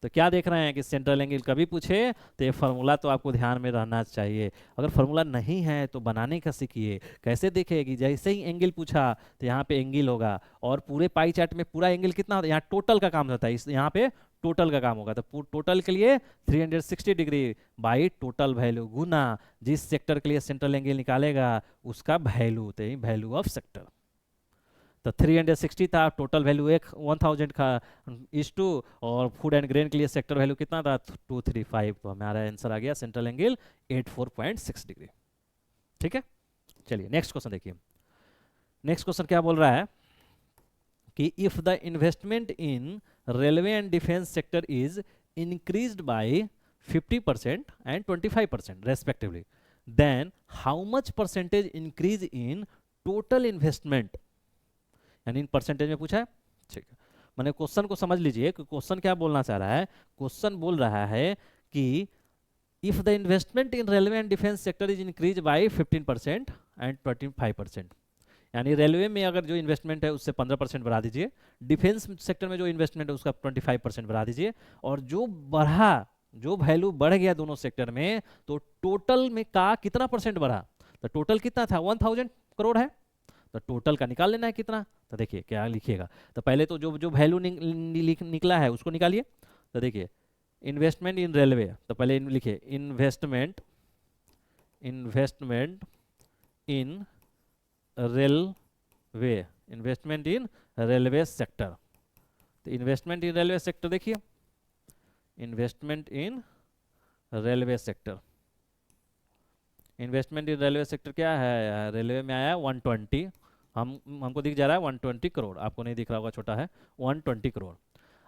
तो क्या देख रहे हैं कि सेंट्रल एंगल कभी पूछे तो ये फार्मूला तो आपको ध्यान में रहना चाहिए। अगर फार्मूला नहीं है तो बनाने का सीखिए। कैसे देखे कि जैसे ही एंगल पूछा तो यहाँ पे एंगल होगा, और पूरे पाई चार्ट में पूरा एंगल कितना होता है, यहाँ टोटल का काम होता है, इस यहाँ पे टोटल का काम होगा। तो टोटल के लिए 360 डिग्री बाई टोटल वैल्यू गुना जिस सेक्टर के लिए सेंट्रल एंगल निकालेगा उसका वैल्यू, तो वैल्यू ऑफ सेक्टर। तो 360 था, टोटल वैल्यू 1000 का इस टू, और फूड एंड ग्रेन के लिए सेक्टर वैल्यू कितना था 235। तो हमारा आंसर आ गया सेंट्रल एंगल 84.6 डिग्री। ठीक है, चलिए नेक्स्ट क्वेश्चन देखिए। नेक्स्ट क्वेश्चन क्या बोल रहा है कि if the investment in railway and defence sector is increased by 50% and 25% respectively, then how much percentage increase in total investment, यानी इन परसेंटेज में पूछा है। ठीक है, मैंने क्वेश्चन को समझ लीजिए कि क्वेश्चन क्या बोलना चाह रहा है। क्वेश्चन बोल रहा है कि if the investment in railway and defence sector is increase by 15% and 25%, यानी रेलवे में अगर जो इन्वेस्टमेंट है उससे 15% बढ़ा दीजिए, डिफेंस सेक्टर में जो इन्वेस्टमेंट है उसका 25% बढ़ा दीजिए, और जो बढ़ा, जो वैल्यू बढ़ गया दोनों सेक्टर में, तो टोटल में का कितना परसेंट बढ़ा। तो टोटल कितना था 1000 करोड़ है, तो टोटल का निकाल लेना है कितना। तो देखिए क्या लिखिएगा, तो पहले तो जो जो वैल्यू निकला है उसको निकालिए। तो देखिए इन्वेस्टमेंट इन रेलवे, तो पहले लिखिए investment, investment in railway, investment in railway sector. तो इन्वेस्टमेंट इन रेलवे सेक्टर देखिए, investment in railway sector, investment in railway sector क्या है, रेलवे में आया 120, हमको दिख जा रहा है 120 करोड़, आपको नहीं दिख रहा होगा, छोटा है 120 करोड़।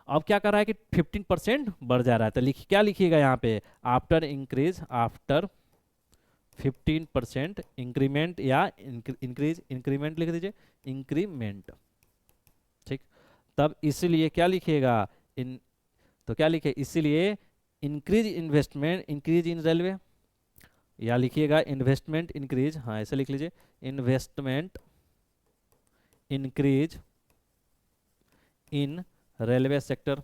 अब क्या कर रहा है कि 15% बढ़ जा रहा है, तो क्या लिखिएगा यहाँ पे, आफ्टर इंक्रीज, आफ्टर 15% इंक्रीमेंट, या इंक्रीज, इंक्रीमेंट लिख दीजिए, इंक्रीमेंट। ठीक, तब इसलिए क्या लिखिएगा इन, तो क्या लिखे इसलिए increase investment, increase in railway, या लिखिएगा इन्वेस्टमेंट इंक्रीज, हाँ ऐसे लिख लीजिए, investment increase in railway sector.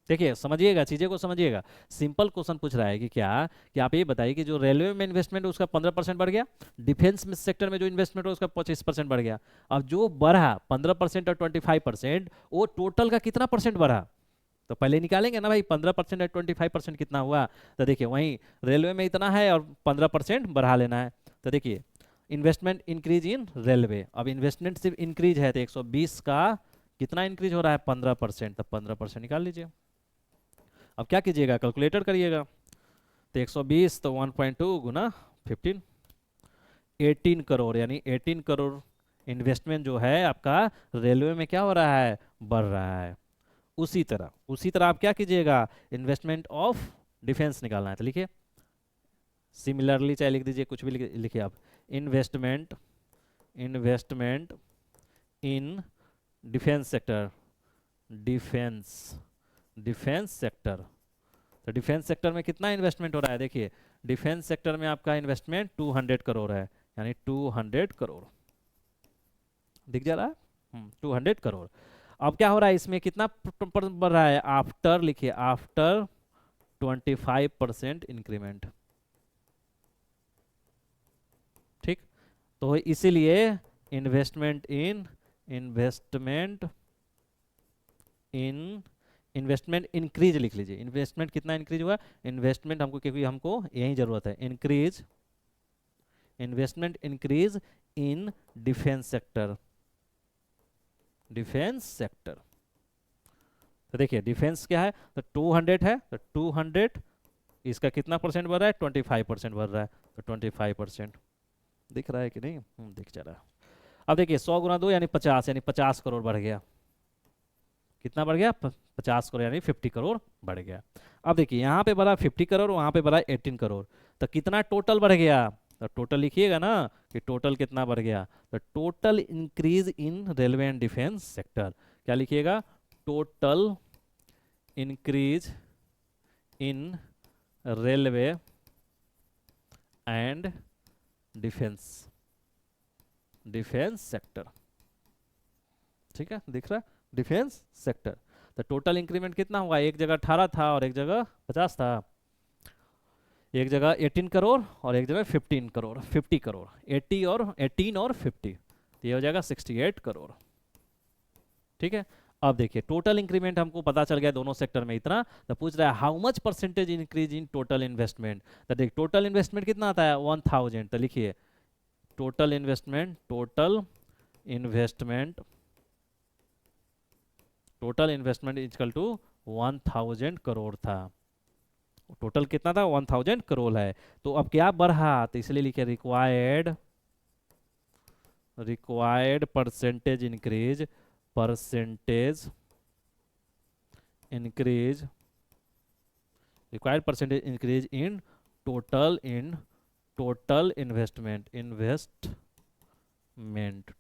देखिए समझिएगा, चीजें को समझिएगा, सिंपल क्वेश्चन पूछ रहा है कि क्या, कि आप ये बताइए कि जो रेलवे में इन्वेस्टमेंट है उसका 15% बढ़ गया, डिफेंस में सेक्टर में जो इन्वेस्टमेंट है उसका 25% बढ़ गया। अब जो बढ़ा 15% और 25%, वो टोटल का कितना परसेंट बढ़ा, तो पहले निकालेंगे ना भाई 15% और 25% कितना हुआ। तो देखिए वहीं रेलवे में इतना है और 15% बढ़ा लेना है। तो देखिए इन्वेस्टमेंट इंक्रीज इन रेलवे, अब इन्वेस्टमेंट सिर्फ इंक्रीज है तो 120 का कितना इंक्रीज हो रहा है 15%, तो 15% निकाल लीजिए। अब क्या कीजिएगा, कैलकुलेटर करिएगा, तो 120 तो 1.2 गुना 15, 18 करोड़, यानी 18 करोड़ इन्वेस्टमेंट जो है आपका रेलवे में क्या हो रहा है, बढ़ रहा है। उसी तरह आप क्या कीजिएगा, इन्वेस्टमेंट ऑफ डिफेंस निकालना है, तो लिखिए सिमिलरली, चाहे लिख दीजिए कुछ भी लिखिए आप, investment, investment in defence sector, defence, defence sector. तो डिफेंस सेक्टर में कितना इन्वेस्टमेंट हो रहा है, देखिए डिफेंस सेक्टर में आपका इन्वेस्टमेंट 200 करोड़ है, यानी 200 करोड़ दिख जा रहा है, 200 करोड़। अब क्या हो रहा है इसमें कितना बढ़ रहा है, आफ्टर लिखिए, आफ्टर 25% इंक्रीमेंट। ठीक, तो इसीलिए इन्वेस्टमेंट इन, इन्वेस्टमेंट इन, इन्वेस्टमेंट इंक्रीज लिख लीजिए, इन्वेस्टमेंट कितना इंक्रीज हुआ, इन्वेस्टमेंट हमको, क्योंकि हमको यही जरूरत है, increase, investment increase in defence sector, defence sector. तो देखिए डिफेंस क्या है, तो 200 है, तो 200 इसका कितना परसेंट बढ़ रहा है, 25% बढ़ रहा है, तो 25% दिख रहा है कि नहीं, दिख जा रहा है। अब देखिए 100 गुना 2 यानी 50, यानी 50 करोड़ बढ़ गया, कितना बढ़ गया 50 करोड़, यानी 50 करोड़ बढ़ गया। अब देखिए यहाँ पे बढ़ा 50 करोड़, वहाँ पे बढ़ा 18 करोड़, तो कितना टोटल बढ़ गया, तो टोटल लिखिएगा ना कि टोटल कितना बढ़ गया, तो total increase in railway and defence sector, क्या लिखिएगा, total increase in railway and defence, defence sector. ठीक है, दिख रहा है, डिफेंस सेक्टर। तो टोटल इंक्रीमेंट कितना होगा, एक जगह 18 था और एक जगह 50 था, एक जगह 18 करोड़ और एक जगह 15 करोड़, 50 करोड़, 80 और 18 और 50, तो ये हो जाएगा 68 करोड़। ठीक है, अब देखिए टोटल इंक्रीमेंट हमको पता चल गया दोनों सेक्टर में इतना, तो पूछ रहा है how much percentage increase in total investment. तो देख टोटल इन्वेस्टमेंट कितना आता है 1000, तो लिखिए total investment, total investment equal to 1000 crore था। टोटल कितना था 1000 करोड़ है। तो अब क्या बढ़ा, तो इसलिए लिखे required percentage increase, required percentage increase in total investment.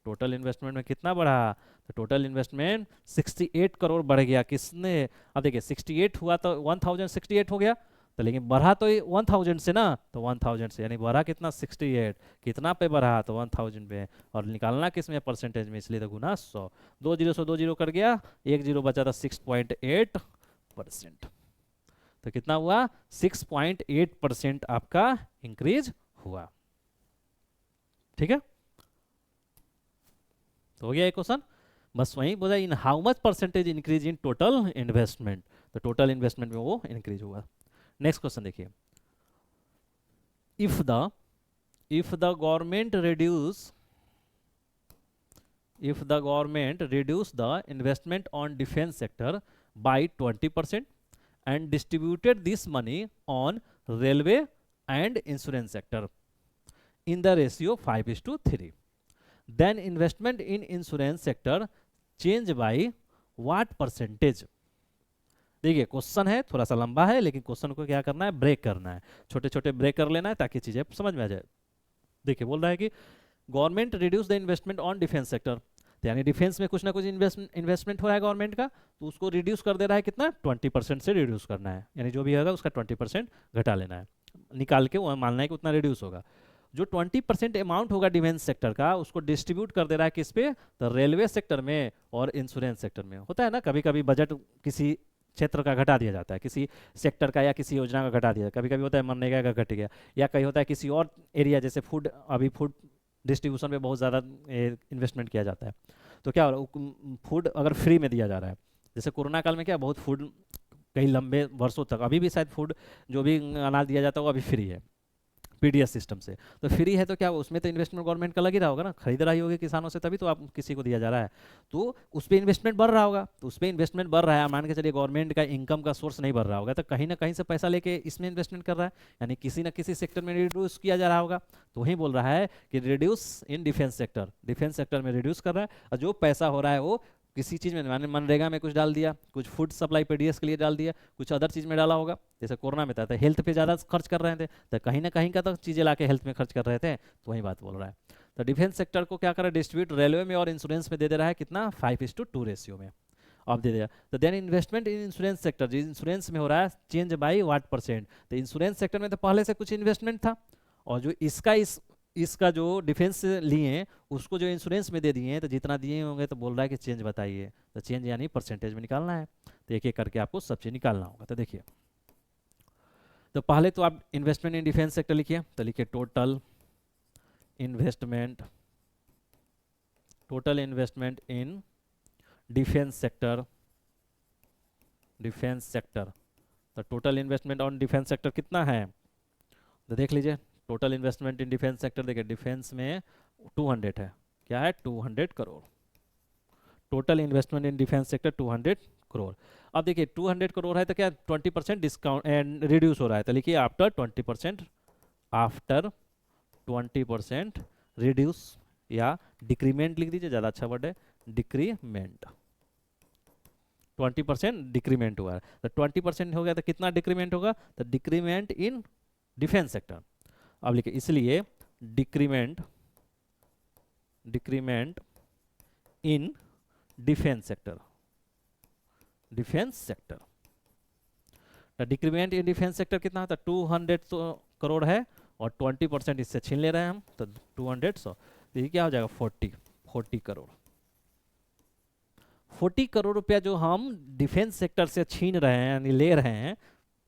Total investment में कितना बढ़ा, तो टोटल इन्वेस्टमेंट 68 करोड़ बढ़ गया। किसने, अब देखिए 68 हुआ तो 1068 हो गया, तो लेकिन बढ़ा तो 1000 से ना, तो 1000 से यानी बढ़ा कितना 68, कितना पे बढ़ा तो 1000 पे, और निकालना किस में परसेंटेज में, इसलिए तो गुना 100, 2 जीरो से 2 जीरो कट गया, 1 जीरो बचा था 6.8%। तो कितना हुआ 6.8% आपका इंक्रीज हुआ। ठीक है, तो हो गया एक क्वेश्चन। बस वही बोला in how much percentage increase in total investment, तो टोटल इन्वेस्टमेंट में वो इंक्रीज हुआ। नेक्स्ट क्वेश्चन देखिए, if the government reduce the investment on defense sector by 20% and distributed this money on railway and insurance sector in the ratio 5:3, then investment in insurance sector change by what percentage। देखिए question है थोड़ा सा लंबा है, लेकिन question को क्या करना है, ब्रेक करना है, छोटे छोटे ब्रेक कर लेना है ताकि चीजें समझ में आ जाए। देखिए बोल रहा है कि government reduce the investment on defence sector, तो यानी डिफेंस में कुछ ना कुछ इन्वेस्टमेंट हो रहा है गवर्नमेंट का, तो उसको रिड्यूस कर दे रहा है, कितना 20% से रिड्यूस करना है, यानी जो भी होगा उसका 20% घटा लेना है, निकाल के वो मानना है कि उतना रिड्यूस होगा। जो 20% अमाउंट होगा डिफेंस सेक्टर का, उसको डिस्ट्रीब्यूट कर दे रहा है किस पे, तो रेलवे सेक्टर में और इंश्योरेंस सेक्टर में। होता है ना कभी कभी बजट किसी क्षेत्र का घटा दिया जाता है, किसी सेक्टर का या किसी योजना का घटा दिया, कभी कभी होता है मनरेगा का घट गया, या कहीं होता है किसी और एरिया, जैसे फूड, अभी फूड डिस्ट्रीब्यूशन पे बहुत ज़्यादा इन्वेस्टमेंट किया जाता है, तो क्या हो रहा है फूड अगर फ्री में दिया जा रहा है, जैसे कोरोना काल में क्या बहुत फूड कई लंबे वर्षों तक, अभी भी शायद फूड जो भी अनाज दिया जाता है वो अभी फ्री है पीडीएस सिस्टम से, तो फ्री है तो क्या उसमें तो इन्वेस्टमेंट गवर्नमेंट का लग ही रहा होगा ना, खरीद रही होगी किसानों से, तभी तो आप किसी को दिया जा रहा है, तो उस पर इन्वेस्टमेंट बढ़ रहा होगा, तो उस पर इन्वेस्टमेंट बढ़ रहा है, मान के चलिए गवर्नमेंट का इनकम का सोर्स नहीं बढ़ रहा होगा, तो कहीं ना कहीं से पैसा लेके इसमें इन्वेस्टमेंट कर रहा है, यानी किसी ना किसी सेक्टर में रिड्यूस किया जा रहा होगा, तो वही बोल रहा है कि रिड्यूस इन डिफेंस सेक्टर में रिड्यूस कर रहा है, और जो पैसा हो रहा है वो किसी चीज़ में, माने मनरेगा में कुछ डाल दिया, कुछ फूड सप्लाई पीडीएस के लिए डाल दिया, कुछ अदर चीज़ में डाला होगा, जैसे कोरोना में था तो हेल्थ पे ज़्यादा खर्च कर रहे थे, तो कहीं ना कहीं का तो चीज़ें लाके हेल्थ में खर्च कर रहे थे, तो वही बात बोल रहा है। तो डिफेंस सेक्टर को क्या करा, डिस्ट्रीब्यूट रेलवे में और इंश्योरेंस में दे रहा है, कितना 5:2 रेशियो में अब दे दिया। तो then investment in insurance sector, जो इंश्योरेंस में हो रहा है चेंज बाई वाट %, तो इंश्योरेंस सेक्टर में तो पहले से कुछ इन्वेस्टमेंट था, और जो इसका जो डिफेंस लिए उसको जो इंश्योरेंस में दे दिए हैं, तो जितना दिए होंगे, तो बोल रहा है कि चेंज बताइए, तो चेंज यानी परसेंटेज में निकालना है, तो एक एक करके आपको सब चीज निकालना होगा। तो देखिए, तो पहले तो आप इन्वेस्टमेंट इन डिफेंस सेक्टर लिखिए, तो लिखिए total investment in defence sector, तो total investment on defence sector कितना है, तो देख लीजिए total investment in defence sector, देखिए डिफेंस में 200 है, क्या है 200 crore, total investment in defence sector 200 crore. अब देखिए 200 करोड़ है तो क्या 20% डिस्काउंट एंड रिड्यूस हो रहा है, तो लिखिए आफ्टर 20% रिड्यूस, या डिक्रीमेंट लिख दीजिए, ज़्यादा अच्छा वर्ड है, डिक्रीमेंट, 20% डिक्रीमेंट हुआ है, तो 20% हो गया तो कितना डिक्रीमेंट होगा, तो डिक्रीमेंट इन डिफेंस सेक्टर। अब लिखिए इसलिए डिक्रीमेंट इन डिफेंस सेक्टर, तो डिक्रीमेंट इन डिफेंस सेक्टर कितना होता है, 200 करोड़ है, और 20% इससे छीन ले रहे हैं हम, तो 200 तो ये क्या हो जाएगा 40 करोड़, 40 करोड़ रुपया जो हम डिफेंस सेक्टर से छीन रहे हैं यानी ले रहे हैं,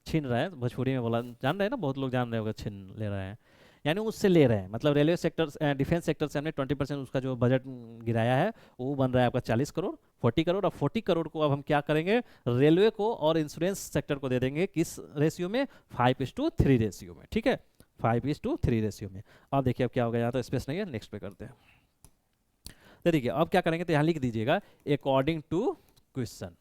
छीन रहे हैं भोजपुरी में बोला, जान रहे हैं ना, बहुत लोग जान रहे होंगे, छीन ले रहे हैं यानी उससे ले रहे हैं, मतलब रेलवे सेक्टर डिफेंस सेक्टर से हमने 20% उसका जो बजट गिराया है वो बन रहा है आपका 40 करोड़, 40 करोड़। और 40 करोड़ को अब हम क्या करेंगे, रेलवे को और इंश्योरेंस सेक्टर को दे देंगे, किस रेशियो में, 5:3 रेशियो में, ठीक है, 5:3 रेशियो में। अब देखिए अब क्या होगा, यहाँ तो स्पेस नहीं है, नेक्स्ट पे करते हैं। तो देखिए अब क्या करेंगे, तो यहाँ लिख दीजिएगा अकॉर्डिंग टू क्वेश्चन।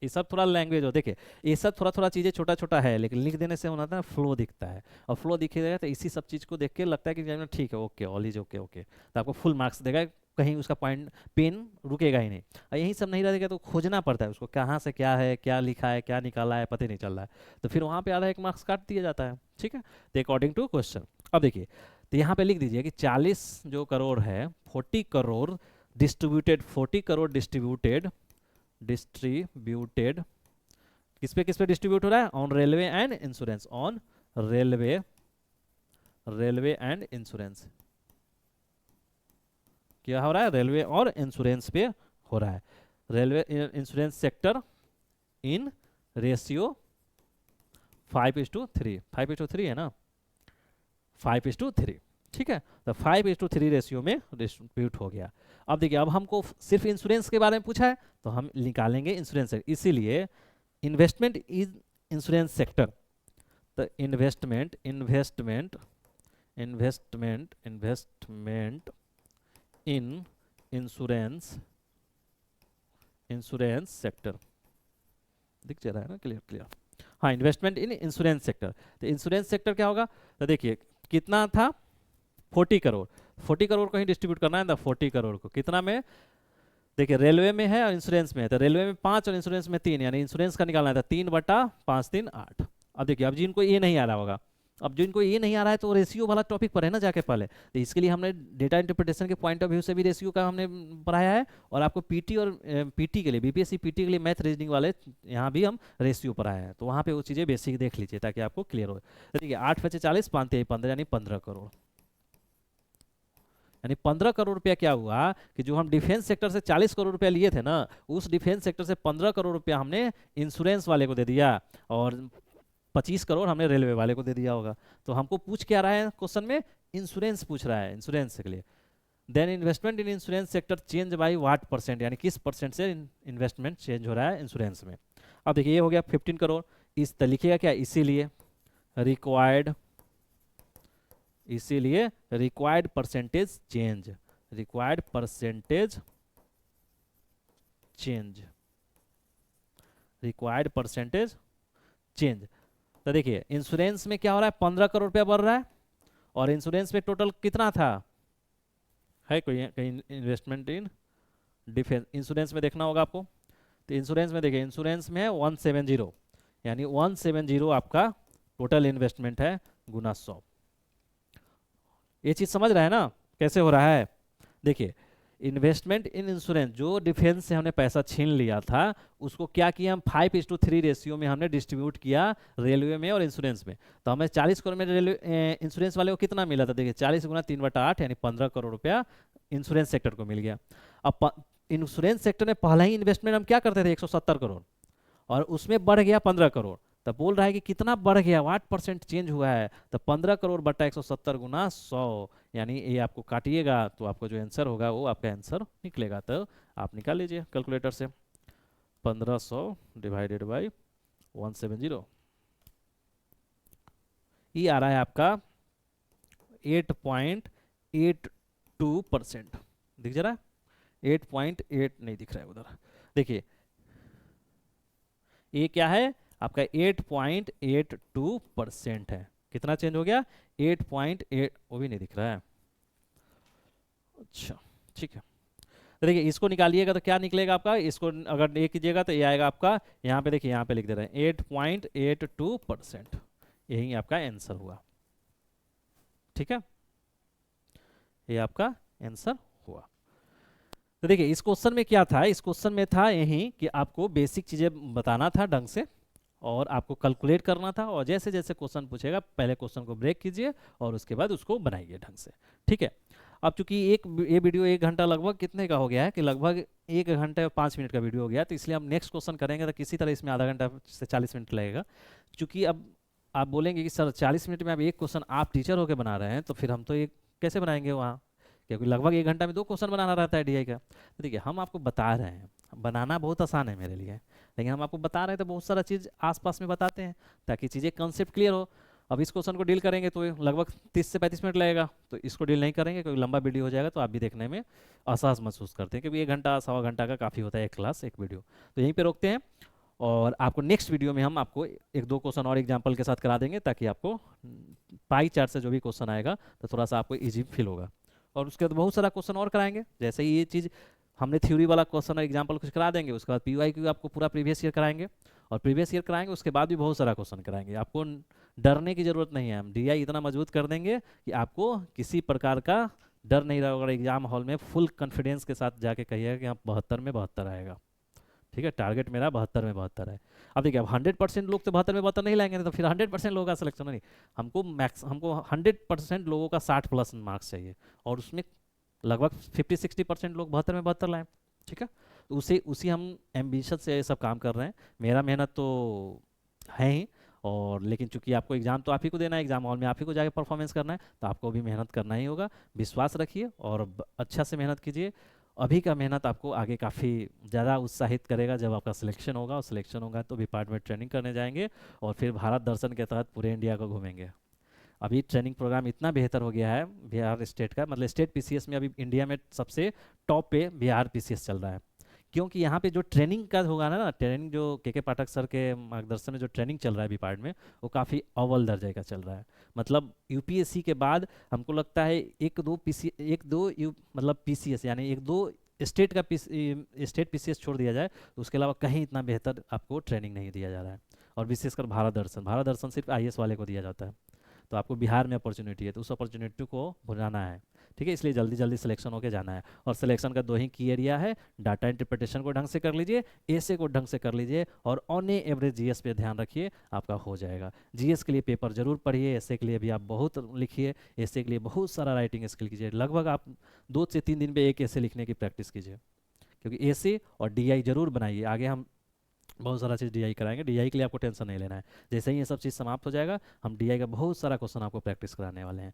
ये सब थोड़ा लैंग्वेज हो, देखिए ये सब थोड़ा थोड़ा चीज़ें छोटा छोटा है, लेकिन लिख देने से होना था ना फ्लो दिखता है, और फ्लो दिखेगा तो इसी सब चीज़ को देख के लगता है कि ठीक है, okay, all is okay okay, तो आपको फुल मार्क्स देगा, कहीं उसका पॉइंट पेन रुकेगा ही नहीं। और यही सब नहीं रहेगा तो खोजना पड़ता है उसको, कहाँ से क्या है, क्या लिखा है, क्या निकाला है, पता ही नहीं चल रहा है, तो फिर वहाँ पे आधा 1 मार्क्स काट दिया जाता है, ठीक है। तो अकॉर्डिंग टू क्वेश्चन, अब देखिए तो यहाँ पे लिख दीजिए कि 40 जो करोड़ है, 40 करोड़ डिस्ट्रीब्यूटेड, 40 करोड़ डिस्ट्रीब्यूटेड किस पे डिस्ट्रीब्यूट हो रहा है, on railway and insurance, on railway and insurance, क्या हो रहा है, रेलवे और इंश्योरेंस पे हो रहा है, railway insurance sector in ratio 5:3, 5:3 है ना, 5:3, ठीक है, तो 5:3 रेशियो में डिस्ट्रीब्यूट हो गया। अब देखिए अब हमको सिर्फ इंश्योरेंस के बारे में पूछा है तो हम निकालेंगे इंश्योरेंस, इसीलिए इन्वेस्टमेंट इज इंश्योरेंस सेक्टर, तो इन्वेस्टमेंट इन इंश्योरेंस सेक्टर, दिख जा रहा है ना, क्लियर, हाँ, इन्वेस्टमेंट इन इंश्योरेंस सेक्टर। तो इंश्योरेंस सेक्टर क्या होगा, तो देखिए कितना था, 40 करोड़, 40 करोड़ को ही डिस्ट्रीब्यूट करना है, तो 40 करोड़ को कितना में, देखिए रेलवे में है और इंश्योरेंस में है, तो रेलवे में 5 और इंश्योरेंस में 3, यानी इंश्योरेंस का निकालना था 3/5, 3 8। अब देखिए अब जिनको ये नहीं आ रहा होगा, अब जिनको ये नहीं आ रहा है तो रेशियो वाला टॉपिक पर है ना जाके पहले, तो इसके लिए हमने डेटा इंटरप्रिटेशन के पॉइंट ऑफ व्यू से भी रेशियो का हमने पढ़ाया है, और आपको पीटी और पीटी के लिए, बीपीएससी पीटी के लिए मैथ रीजनिंग वाले यहाँ भी हम रेशियो पढ़ाए हैं, तो वहाँ पे वो चीज़ें बेसिक देख लीजिए ताकि आपको क्लियर हो। तो देखिए 8×5 = 40, 5×3 = 15, यानी 15 करोड़, यानी 15 करोड़ रुपया क्या हुआ कि जो हम डिफेंस सेक्टर से 40 करोड़ रुपया लिए थे ना, उस डिफेंस सेक्टर से 15 करोड़ रुपया हमने इंश्योरेंस वाले को दे दिया, और 25 करोड़ हमने रेलवे वाले को दे दिया होगा। तो हमको पूछ क्या रहा है क्वेश्चन में, इंश्योरेंस पूछ रहा है, इंश्योरेंस के लिए। Then investment in insurance sector change by what percent, यानी किस परसेंट से इन्वेस्टमेंट चेंज हो रहा है इंश्योरेंस में। अब देखिए ये हो गया 15 करोड़, इस लिखिएगा क्या, इसीलिए required percentage change, required percentage change. तो देखिए इंश्योरेंस में क्या हो रहा है, 15 करोड़ रुपया बढ़ रहा है, और इंश्योरेंस में टोटल कितना था, है कोई कहीं इन्वेस्टमेंट इन डिफेंस, इंश्योरेंस में देखना होगा आपको, तो इंश्योरेंस में देखिए, इंश्योरेंस में है 170, यानी 170 आपका टोटल इन्वेस्टमेंट है गुना 100। ये चीज़ समझ रहा है ना कैसे हो रहा है, देखिए इन्वेस्टमेंट इन इंश्योरेंस, जो डिफेंस से हमने पैसा छीन लिया था उसको क्या किया हम, 5:3 रेशियो में हमने डिस्ट्रीब्यूट किया रेलवे में और इंश्योरेंस में। तो हमें 40 करोड़ में रेलवे इंश्योरेंस वाले को कितना मिला था, देखिए 40 × 3/8, यानी 15 करोड़ रुपया इंश्योरेंस सेक्टर को मिल गया। अब इंश्योरेंस सेक्टर में पहला ही इन्वेस्टमेंट हम क्या करते थे 170 करोड़, और उसमें बढ़ गया 15 करोड़, तब बोल रहा है कि कितना बढ़ गया, 8% चेंज हुआ है, तो 15 करोड़ बटा 170 गुना 100, यानी ये आपको काटिएगा तो आपको जो आंसर होगा वो आपका आंसर निकलेगा। तो आप निकाल लीजिए कैलकुलेटर से, 1500 डिवाइडेड बाई 170, ये आ रहा है आपका 8.82%, दिख जा रहा है, 8.8 नहीं दिख रहा है उधर, देखिए ये क्या है आपका 8.82% है, कितना चेंज हो गया 8.8, वो भी नहीं दिख रहा है, अच्छा ठीक है। तो देखिए इसको निकालिएगा तो क्या निकलेगा आपका, इसको अगर ये कीजिएगा तो ये आएगा आपका, यहाँ पे देखिए यहाँ पे लिख दे रहे हैं 8.82%, यही आपका आंसर हुआ, ठीक है, ये आपका आंसर हुआ। तो देखिए इस क्वेश्चन में क्या था, इस क्वेश्चन में था यही कि आपको बेसिक चीजें बताना था ढंग से, और आपको कैलकुलेट करना था, और जैसे जैसे क्वेश्चन पूछेगा पहले क्वेश्चन को ब्रेक कीजिए और उसके बाद उसको बनाइए ढंग से, ठीक है। अब चूंकि ये वीडियो 1 घंटा लगभग कितने का हो गया है कि लगभग 1 घंटे और 5 मिनट का वीडियो हो गया, तो इसलिए हम नेक्स्ट क्वेश्चन करेंगे तो किसी तरह इसमें आधा घंटा से 40 मिनट लगेगा। क्योंकि अब आप बोलेंगे कि सर 40 मिनट में अब एक क्वेश्चन आप टीचर होकर बना रहे हैं, तो फिर हम तो ये कैसे बनाएंगे वहाँ, क्योंकि लगभग 1 घंटा में 2 क्वेश्चन बनाना रहता है डीआई का। तो देखिए हम आपको बता रहे हैं, बनाना बहुत आसान है मेरे लिए, लेकिन हम आपको बता रहे हैं तो बहुत सारा चीज़ आसपास में बताते हैं ताकि चीज़ें कंसेप्ट क्लियर हो। अब इस क्वेश्चन को डील करेंगे तो लगभग 30 से 35 मिनट लगेगा, तो इसको डील नहीं करेंगे क्योंकि लंबा वीडियो हो जाएगा तो आप भी देखने में असहज महसूस करते हैं, क्योंकि 1 घंटा 1.25 घंटा का काफ़ी होता है एक क्लास एक वीडियो। तो यहीं पे रोकते हैं और आपको नेक्स्ट वीडियो में हम आपको 1-2 क्वेश्चन और एग्जाम्पल के साथ करा देंगे ताकि आपको पाई चार्ट से जो भी क्वेश्चन आएगा तो थोड़ा सा आपको ईजी फील होगा। और उसके बाद बहुत सारा क्वेश्चन और कराएंगे, जैसे ही ये चीज़ हमने थ्योरी वाला क्वेश्चन और एग्जाम्पल कुछ करा देंगे, उसके बाद पीवाईक्यू आपको पूरा प्रीवियस ईयर कराएंगे, और प्रीवियस ईयर कराएंगे उसके बाद भी बहुत सारा क्वेश्चन कराएंगे। आपको डरने की ज़रूरत नहीं है, हम डीआई इतना मजबूत कर देंगे कि आपको किसी प्रकार का डर नहीं रहेगा। एग्जाम हॉल में फुल कॉन्फिडेंस के साथ जाके कहिएगा कि आप 72 में 72 आएगा। ठीक है, टारगेट मेरा 72 में 72 है। अब देखिए अब 100% लोग तो 72 में 72 नहीं लाएंगे, तो फिर 100% लोगों का सिलेक्शन नहीं, हमको 100% लोगों का 60+ मार्क्स चाहिए, और उसमें लगभग 50-60% लोग 72 में 72 लाएं। ठीक है, तो उसी हम एम्बिशन से ये सब काम कर रहे हैं। मेरा मेहनत तो है ही, और लेकिन चूंकि आपको एग्जाम तो आप ही को देना है, एग्जाम हॉल में आप ही को जाके परफॉर्मेंस करना है, तो आपको भी मेहनत करना ही होगा। विश्वास रखिए और अच्छा से मेहनत कीजिए। अभी का मेहनत आपको आगे काफ़ी ज़्यादा उत्साहित करेगा जब आपका सिलेक्शन होगा, और सिलेक्शन होगा तो डिपार्टमेंट ट्रेनिंग करने जाएंगे और फिर भारत दर्शन के तहत पूरे इंडिया को घूमेंगे। अभी ट्रेनिंग प्रोग्राम इतना बेहतर हो गया है बिहार स्टेट का, मतलब स्टेट पीसीएस में अभी इंडिया में सबसे टॉप पे बिहार पीसीएस चल रहा है, क्योंकि यहाँ पे जो ट्रेनिंग का होगा ना, ट्रेनिंग जो के पाठक सर के मार्गदर्शन में जो ट्रेनिंग चल रहा है बिहार में, वो काफ़ी अव्वल दर्जे का चल रहा है। मतलब यूपीएससी के बाद हमको लगता है मतलब पीसीएस यानी 1-2 स्टेट का स्टेट पीसीएस छोड़ दिया जाए तो उसके अलावा कहीं इतना बेहतर आपको ट्रेनिंग नहीं दिया जा रहा है। और विशेषकर भारत दर्शन सिर्फ आईएएस वाले को दिया जाता है, तो आपको बिहार में अपॉर्चुनिटी है, तो उस अपॉर्चुनिटी को भुनाना है। ठीक है, इसलिए जल्दी जल्दी सिलेक्शन होके जाना है। और सिलेक्शन का 2 ही की एरिया है, डाटा इंटरप्रिटेशन को ढंग से कर लीजिए, एसे को ढंग से कर लीजिए, और ऑन एवरेज जीएस पे ध्यान रखिए, आपका हो जाएगा। जीएस के लिए पेपर जरूर पढ़िए, एसे के लिए भी आप बहुत लिखिए, एसे के लिए बहुत सारा राइटिंग स्किल कीजिए। लगभग आप 2 से 3 दिन पे एक एसे लिखने की प्रैक्टिस कीजिए, क्योंकि एसे और डीआई जरूर बनाइए। आगे हम बहुत सारा चीज़ डीआई कराएंगे, डीआई के लिए आपको टेंशन नहीं लेना है। जैसे ही ये सब चीज़ समाप्त हो जाएगा हम डीआई का बहुत सारा क्वेश्चन आपको प्रैक्टिस कराने वाले हैं।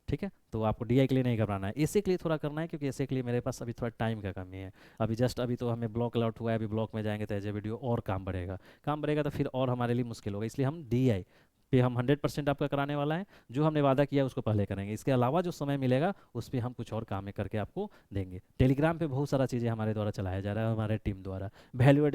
ठीक है, तो आपको डीआई के लिए नहीं घबराना है, एसे के लिए थोड़ा करना है, क्योंकि एसे के लिए मेरे पास अभी थोड़ा टाइम का कमी है। अभी तो हमें ब्लॉक अलॉट हुआ है, अभी ब्लॉक में जाएंगे तो एज ए वीडियो और काम बढ़ेगा तो फिर और हमारे लिए मुश्किल होगा, इसलिए हम डीआई पे हम 100% आपका कराने वाला है। जो हमने वादा किया उसको पहले करेंगे, इसके अलावा जो समय मिलेगा उस पर हम कुछ और काम करके आपको देंगे। टेलीग्राम पे बहुत सारा चीज़ें हमारे द्वारा चलाया जा रहा है, हमारे टीम द्वारा वैल्यू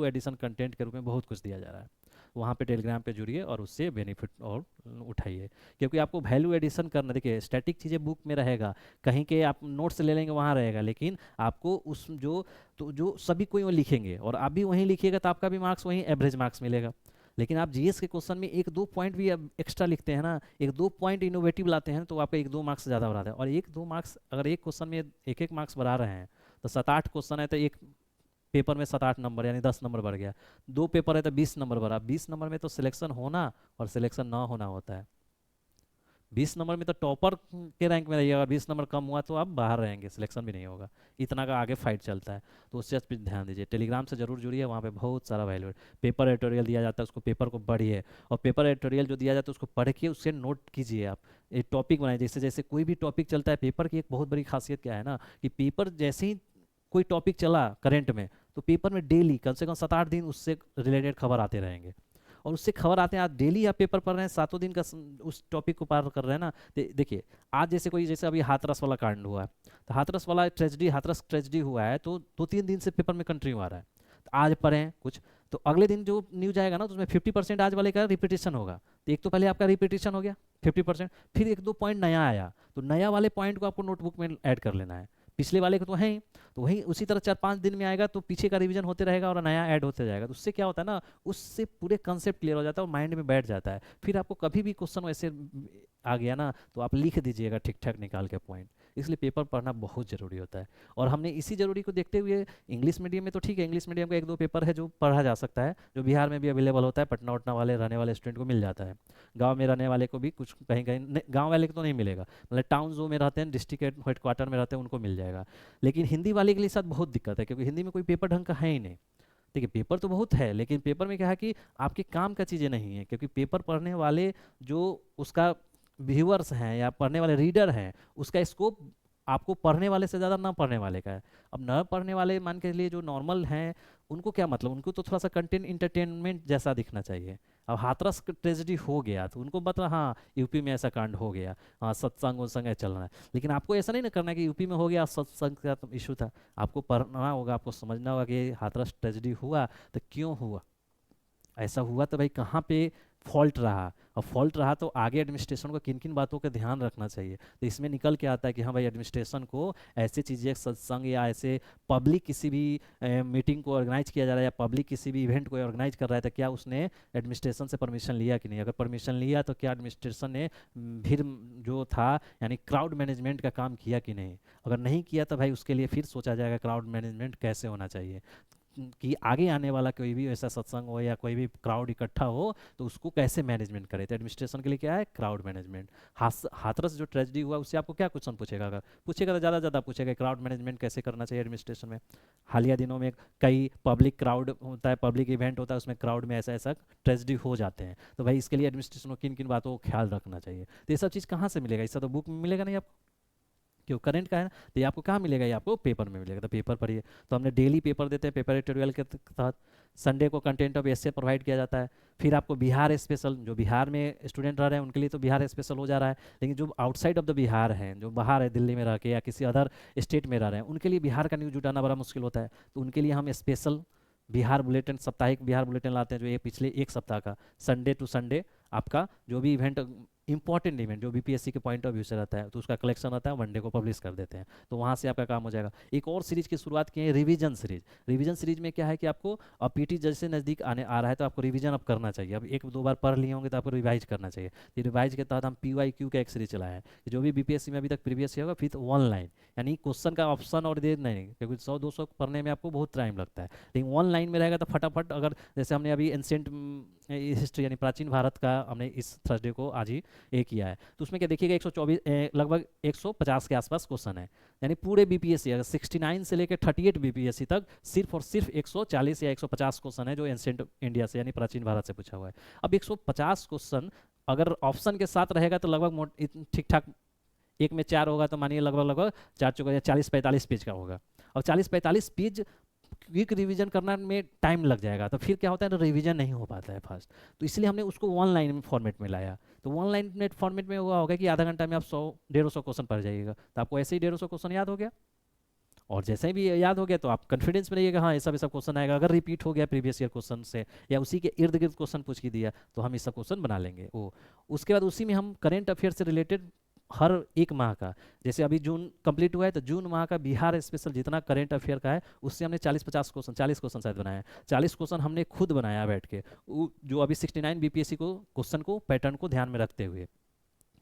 एडिशन कंटेंट के रूप में बहुत कुछ दिया जा रहा है। वहाँ पे टेलीग्राम पे जुड़िए और उससे बेनिफिट और उठाइए, क्योंकि आपको वैल्यू एडिशन करना, देखिए स्टैटिक चीज़ें बुक में रहेगा, कहीं के आप नोट्स ले लेंगे वहाँ रहेगा, लेकिन आपको उस जो सभी कोई वो लिखेंगे और आप भी वहीं लिखिएगा तो आपका भी मार्क्स वहीं एवरेज मार्क्स मिलेगा। लेकिन आप जीएस के क्वेश्चन में 1-2 पॉइंट भी एक्स्ट्रा लिखते हैं ना, 1-2 पॉइंट इनोवेटिव लाते हैं, तो आपका 1-2 मार्क्स ज़्यादा बढ़ाता है। और 1-2 मार्क्स अगर एक क्वेश्चन में 1-1 मार्क्स बढ़ा रहे हैं, तो 7-8 क्वेश्चन है तो एक पेपर में 7-8 नंबर यानी 10 नंबर बढ़ गया। 2 पेपर है तो 20 नंबर बढ़ा। 20 नंबर में तो सिलेक्शन होना और सिलेक्शन ना होना होता है। 20 नंबर में तो टॉपर के रैंक में रहिएगा, 20 नंबर कम हुआ तो आप बाहर रहेंगे, सिलेक्शन भी नहीं होगा। इतना का आगे फाइट चलता है, तो उस चीज़ पर ध्यान दीजिए। टेलीग्राम से जरूर जुड़िए, वहाँ पे बहुत सारा वैल्यू पेपर एडिटोरियल दिया जाता है, उसको पेपर को पढ़िए, और पेपर एडिटोरियल जो दिया जाता है उसको पढ़ के उससे नोट कीजिए। आप एक टॉपिक बनाइए, जैसे जैसे कोई भी टॉपिक चलता है पेपर की एक बहुत बड़ी खासियत क्या है ना, कि पेपर जैसे ही कोई टॉपिक चला करंट में, तो पेपर में डेली कम से कम 7-8 दिन उससे रिलेटेड खबर आते रहेंगे, और उससे खबर आते हैं। आज डेली आप पेपर पढ़ रहे हैं, 7 दिन का उस टॉपिक को पार कर रहे हैं ना। देखिए आज जैसे अभी हाथरस वाला कांड हुआ है, तो हाथरस ट्रेजिडी हुआ है, तो 2-3 दिन से पेपर में कंटिन्यू आ रहा है। तो आज पढ़ें कुछ, तो अगले दिन जो न्यूज आएगा ना, तो उसमें 50% आज वाले का रिपीटेशन होगा। तो एक तो पहले आपका रिपीटेशन हो गया 50%, फिर 1-2 पॉइंट नया आया, तो नया वाले पॉइंट को आपको नोटबुक में ऐड कर लेना है। पिछले वाले को तो है ही, तो वही उसी तरह 4-5 दिन में आएगा, तो पीछे का रिवीजन होते रहेगा और नया ऐड होते जाएगा। तो उससे क्या होता है ना, उससे पूरे कंसेप्ट क्लियर हो जाता है और माइंड में बैठ जाता है। फिर आपको कभी भी क्वेश्चन वैसे आ गया ना तो आप लिख दीजिएगा ठीक ठाक निकाल के पॉइंट। इसलिए पेपर पढ़ना बहुत ज़रूरी होता है। और हमने इसी ज़रूरी को देखते हुए इंग्लिश मीडियम में तो ठीक है, इंग्लिश मीडियम का एक दो पेपर है जो पढ़ा जा सकता है, जो बिहार में भी अवेलेबल होता है, पटना वटना वाले रहने वाले स्टूडेंट को मिल जाता है। गांव में रहने वाले को भी कुछ कहीं कहीं गांव वाले को तो नहीं मिलेगा, मतलब टाउन जो में रहते हैं, डिस्ट्रिक्ट हेडक्वार्टर में रहते हैं, उनको मिल जाएगा। लेकिन हिंदी वाले के लिए साथ बहुत दिक्कत है, क्योंकि हिंदी में कोई पेपर ढंग का है ही नहीं। देखिए पेपर तो बहुत है, लेकिन पेपर में क्या है कि आपके काम का चीज़ें नहीं है, क्योंकि पेपर पढ़ने वाले जो उसका व्यूअर्स हैं या पढ़ने वाले रीडर हैं, उसका स्कोप आपको पढ़ने वाले से ज़्यादा ना पढ़ने वाले का है। अब न पढ़ने वाले मान के लिए जो नॉर्मल हैं, उनको क्या मतलब, उनको तो थोड़ा सा कंटेंट इंटरटेनमेंट जैसा दिखना चाहिए। अब हाथरस ट्रेजेडी हो गया तो उनको मतलब हाँ यूपी में ऐसा कांड हो गया, हाँ सत्संग वत्संग है चल रहा है, लेकिन आपको ऐसा नहीं ना करना है कि यूपी में हो गया सत्संग का तो इशू था। आपको पढ़ना होगा, आपको समझना होगा कि हाथरस ट्रेजेडी हुआ तो क्यों हुआ, ऐसा हुआ तो भाई कहाँ पे फॉल्ट रहा, और फॉल्ट रहा तो आगे एडमिनिस्ट्रेशन को किन किन बातों का ध्यान रखना चाहिए। तो इसमें निकल के आता है कि हाँ भाई एडमिनिस्ट्रेशन को ऐसी चीज़ें सत्संग या ऐसे पब्लिक किसी भी मीटिंग को ऑर्गेनाइज किया जा रहा है या पब्लिक किसी भी इवेंट को ऑर्गेनाइज कर रहा है, तो क्या उसने एडमिनिस्ट्रेशन से परमिशन लिया कि नहीं। अगर परमिशन लिया तो क्या एडमिनिस्ट्रेशन ने भीड़ जो था यानी क्राउड मैनेजमेंट का काम किया कि नहीं। अगर नहीं किया तो भाई उसके लिए फिर सोचा जाएगा क्राउड मैनेजमेंट कैसे होना चाहिए, कि आगे आने वाला कोई भी ऐसा सत्संग हो या कोई भी क्राउड इकट्ठा हो तो उसको कैसे मैनेजमेंट करे। तो एडमिनिस्ट्रेशन के लिए क्या है, क्राउड मैनेजमेंट। हाथरस जो ट्रेजेडी हुआ उससे आपको क्या क्वेश्चन पूछेगा, अगर पूछेगा तो ज़्यादा पूछेगा क्राउड मैनेजमेंट कैसे करना चाहिए एडमिनिस्ट्रेशन में। हालिया दिनों में कई पब्लिक क्राउड होता है, पब्लिक इवेंट होता है, उसमें क्राउड में ऐसा ऐसा ट्रेजेडी हो जाते हैं, तो भाई इसके लिए एडमिनिस्ट्रेशन को किन किन बातों को ख्याल रखना चाहिए। तो ये सब चीज़ कहाँ से मिलेगा, इससे तो बुक में मिलेगा नहीं आपको, क्यों करंट का है ना। तो ये आपको कहाँ मिलेगा, ये आपको पेपर में मिलेगा। तो पेपर पढ़िए। तो हमने डेली पेपर देते हैं पेपर एडिटोरियल के तहत। संडे को कंटेंट ऑफ एसे प्रोवाइड किया जाता है। फिर आपको बिहार स्पेशल, जो बिहार में स्टूडेंट रह रहे हैं उनके लिए तो बिहार स्पेशल हो जा रहा है, लेकिन जो आउटसाइड ऑफ द बिहार हैं, जो बाहर है दिल्ली में रह के या किसी अदर स्टेट में रह रहे हैं, उनके लिए बिहार का न्यूज़ जुटाना बड़ा मुश्किल होता है। तो उनके लिए हम स्पेशल बिहार बुलेटिन, साप्ताहिक बिहार बुलेटिन लाते हैं, जो ये पिछले एक सप्ताह का संडे टू संडे आपका जो भी इवेंट, इंपॉर्टेंट इवेंट जो बीपीएससी के पॉइंट ऑफ व्यू से रहता है, तो उसका कलेक्शन रहता है, वनडे को पब्लिश कर देते हैं। तो वहाँ से आपका काम हो जाएगा। एक और सीरीज की शुरुआत की है, रिवीजन सीरीज। रिवीजन सीरीज में क्या है कि आपको अब पीटी जैसे नज़दीक आने आ रहा है तो आपको रिवीजन अब करना चाहिए। अब एक दो बार पढ़ लिए होंगे तो आपको रिवाइज करना चाहिए। तो रिवाइज के तहत हम PYQ का एक सीरीज चलाया है, कि जो भी बीपीएससी में अभी तक प्रीवियस होगा फिर ऑनलाइन, यानी क्वेश्चन का ऑप्शन और दे नहीं, क्योंकि 100-200 पढ़ने में आपको बहुत टाइम लगता है, लेकिन ऑनलाइन में रहेगा तो फटाफट। अगर जैसे हमने अभी एंशिएंट हिस्ट्री यानी प्राचीन भारत का हमने इस थर्सडे को आज ही किया है, तो उसमें क्या देखिएगा 124 लगभग 150 के आसपास क्वेश्चन है। यानी पूरे बीपीएससी अगर 69 से लेकर 38 बीपीएससी तक सिर्फ और सिर्फ 140 या 150 क्वेश्चन है जो एंशिएंट इंडिया से यानी प्राचीन भारत से पूछा हुआ है। अब 150 क्वेश्चन अगर ऑप्शन के साथ रहेगा तो लगभग ठीक ठाक, एक में 4 होगा तो मानिए लगभग 4 चौका 40-45 पेज का होगा। और 40-45 पेज क्विक रिवीजन करना में टाइम लग जाएगा, तो फिर क्या होता है ना, रिवीजन नहीं हो पाता है फास्ट। तो इसलिए हमने उसको ऑनलाइन फॉर्मेट में लाया। तो ऑनलाइन फॉर्मेट में हुआ होगा कि आधा घंटा में आप 100-150 क्वेश्चन पढ़ जाइएगा, तो आपको ऐसे ही 150 क्वेश्चन याद हो गया। और जैसे ही भी याद हो गया तो आप कॉन्फिडेंस में रहिएगा, हाँ ऐसा क्वेश्चन आएगा। अगर रिपीट हो गया प्रीवियस ईयर क्वेश्चन से या उसी के इर्द गिर्द क्वेश्चन पूछ के दिया तो हम इसका क्वेश्चन बना लेंगे। वो उसके बाद उसी में हम करेंट अफेयर से रिलेटेड हर एक माह का, जैसे अभी जून कंप्लीट हुआ है तो जून माह का बिहार स्पेशल जितना करंट अफेयर का है उससे हमने 40-50 क्वेश्चन, 40 क्वेश्चन शायद बनाया है। 40 क्वेश्चन हमने खुद बनाया बैठ के, जो अभी 69 बीपीएससी को क्वेश्चन को पैटर्न को ध्यान में रखते हुए,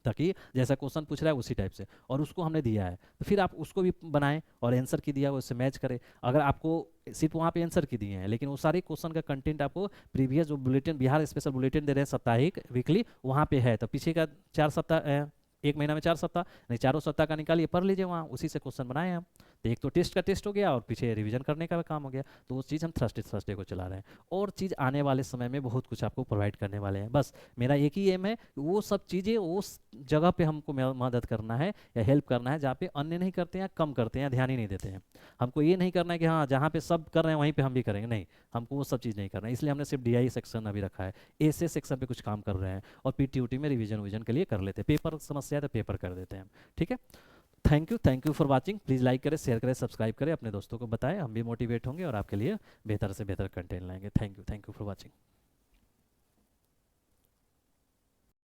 ताकि जैसा क्वेश्चन पूछ रहा है उसी टाइप से, और उसको हमने दिया है। तो फिर आप उसको भी बनाएं और आंसर की दिया उससे मैच करें। अगर आपको सिर्फ वहाँ पे आंसर की दिए हैं लेकिन वो सारे क्वेश्चन का कंटेंट आपको प्रीवियस जो बुलेटिन बिहार स्पेशल बुलेटिन दे रहे हैं साप्ताहिक वीकली वहाँ पे है, तो पीछे का 4 सप्ताह, एक महीना में 4 सप्ताह नहीं, चारों सप्ताह का निकालिए पढ़ लीजिए, वहाँ उसी से क्वेश्चन बनाए हम। तो एक तो टेस्ट का टेस्ट हो गया और पीछे रिवीजन करने का काम हो गया। तो वो चीज़ हम थर्सडे को चला रहे हैं, और चीज़ आने वाले समय में बहुत कुछ आपको प्रोवाइड करने वाले हैं। बस मेरा एक ही एम है, वो सब चीज़ें उस जगह पे हमको मदद करना है या हेल्प करना है जहाँ पे अन्य नहीं करते हैं, कम करते हैं, ध्यान ही नहीं देते हैं। हमको ये नहीं करना है कि हाँ जहाँ पे सब कर रहे हैं वहीं पे हम भी करेंगे, नहीं, हमको वो सब चीज़ नहीं करना है। इसलिए हमने सिर्फ DI सेक्शन अभी रखा है, ऐसे सेक्शन पे कुछ काम कर रहे हैं, और PTUT में रिवीजन के लिए कर लेते हैं। पेपर समस्या है तो पेपर कर देते हैं हम, ठीक है। Thank you for watching. Please like करें, शेयर करें, सब्सक्राइब करें, अपने दोस्तों को बताएं, हम भी मोटिवेट होंगे और आपके लिए बेहतर से बेहतर कंटेंट लाएंगे। Thank you for watching.